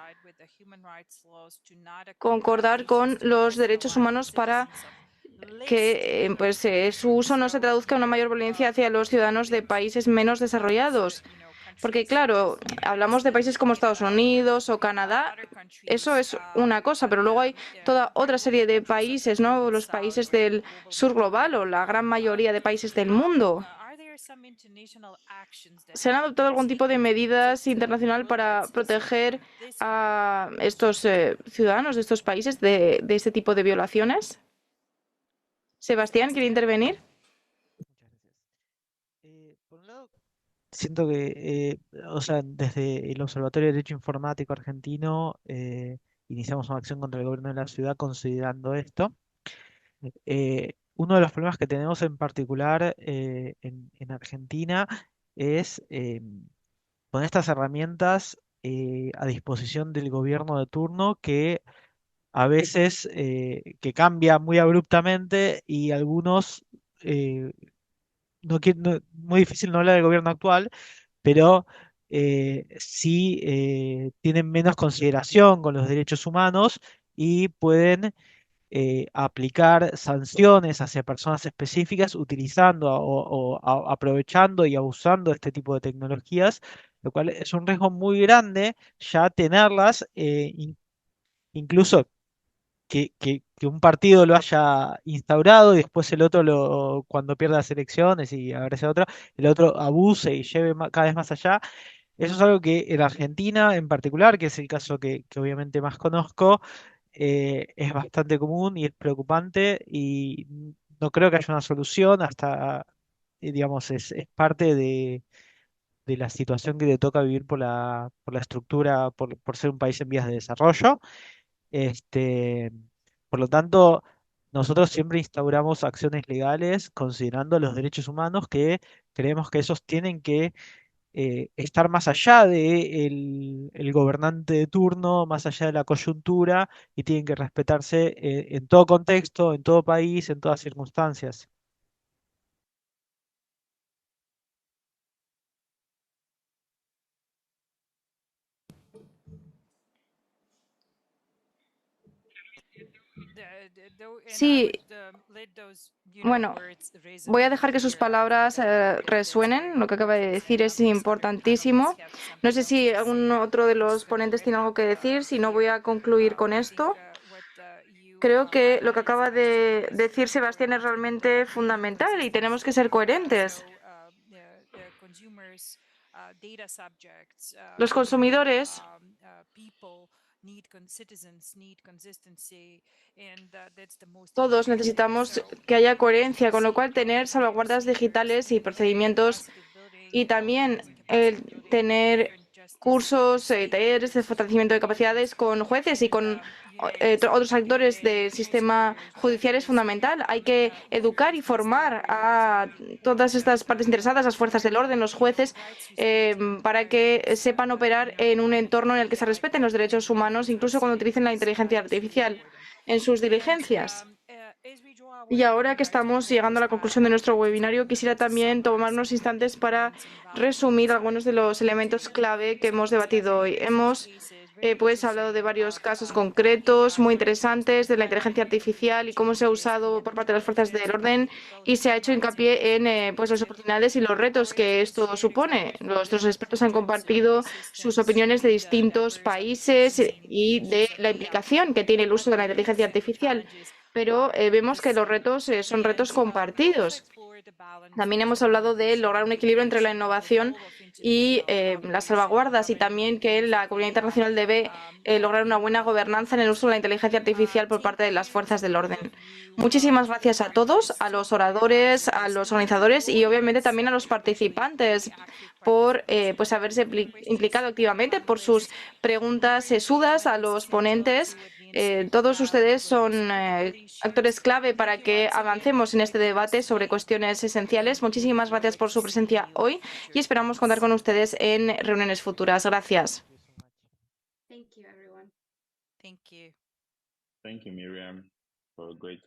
concordar con los derechos humanos para que su uso no se traduzca en una mayor violencia hacia los ciudadanos de países menos desarrollados? Porque, claro, hablamos de países como Estados Unidos o Canadá, eso es una cosa, pero luego hay toda otra serie de países, ¿no? Los países del sur global o la gran mayoría de países del mundo. ¿Se han adoptado algún tipo de medidas internacional para proteger a estos ciudadanos de estos países de este tipo de violaciones? Sebastián, ¿quiere intervenir? Por un lado, siento que, o sea, desde el Observatorio de Derecho Informático Argentino iniciamos una acción contra el gobierno de la ciudad considerando esto. Uno de los problemas que tenemos en particular en Argentina es poner estas herramientas a disposición del gobierno de turno que a veces que cambia muy abruptamente y algunos, muy difícil no hablar del gobierno actual, pero sí tienen menos consideración con los derechos humanos y pueden aplicar sanciones hacia personas específicas utilizando aprovechando y abusando de este tipo de tecnologías, lo cual es un riesgo muy grande ya tenerlas, incluso que un partido lo haya instaurado y después el otro cuando pierda las elecciones y aparece otro, el otro abuse y lleve cada vez más allá. Eso es algo que en Argentina en particular, que es el caso que obviamente más conozco, es bastante común y es preocupante y no creo que haya una solución hasta, digamos, es parte de la situación que le toca vivir por la estructura, por ser un país en vías de desarrollo. Este, por lo tanto, nosotros siempre instauramos acciones legales considerando los derechos humanos que creemos que esos tienen que estar más allá de el gobernante de turno, más allá de la coyuntura y tienen que respetarse en todo contexto, en todo país, en todas circunstancias. Sí, bueno, voy a dejar que sus palabras resuenen. Lo que acaba de decir es importantísimo. No sé si algún otro de los ponentes tiene algo que decir. Si no, voy a concluir con esto. Creo que lo que acaba de decir Sebastián es realmente fundamental y tenemos que ser coherentes. Los consumidores todos necesitamos que haya coherencia, con lo cual tener salvaguardas digitales y procedimientos y también el tener cursos, talleres de fortalecimiento de capacidades con jueces y con otros actores del sistema judicial es fundamental. Hay que educar y formar a todas estas partes interesadas, las fuerzas del orden, los jueces, para que sepan operar en un entorno en el que se respeten los derechos humanos, incluso cuando utilicen la inteligencia artificial en sus diligencias. Y ahora que estamos llegando a la conclusión de nuestro webinario, quisiera también tomar unos instantes para resumir algunos de los elementos clave que hemos debatido hoy. Hemos pues hablado de varios casos concretos muy interesantes de la inteligencia artificial y cómo se ha usado por parte de las fuerzas del orden y se ha hecho hincapié en pues las oportunidades y los retos que esto supone. Nuestros expertos han compartido sus opiniones de distintos países y de la implicación que tiene el uso de la inteligencia artificial, pero vemos que los retos son retos compartidos. También hemos hablado de lograr un equilibrio entre la innovación y las salvaguardas y también que la comunidad internacional debe lograr una buena gobernanza en el uso de la inteligencia artificial por parte de las fuerzas del orden. Muchísimas gracias a todos, a los oradores, a los organizadores y obviamente también a los participantes por pues haberse implicado activamente, por sus preguntas sesudas, a los ponentes. Todos ustedes son actores clave para que avancemos en este debate sobre cuestiones esenciales. Muchísimas gracias por su presencia hoy y esperamos contar con ustedes en reuniones futuras. Gracias. Thank you. Thank you, Miriam, for a great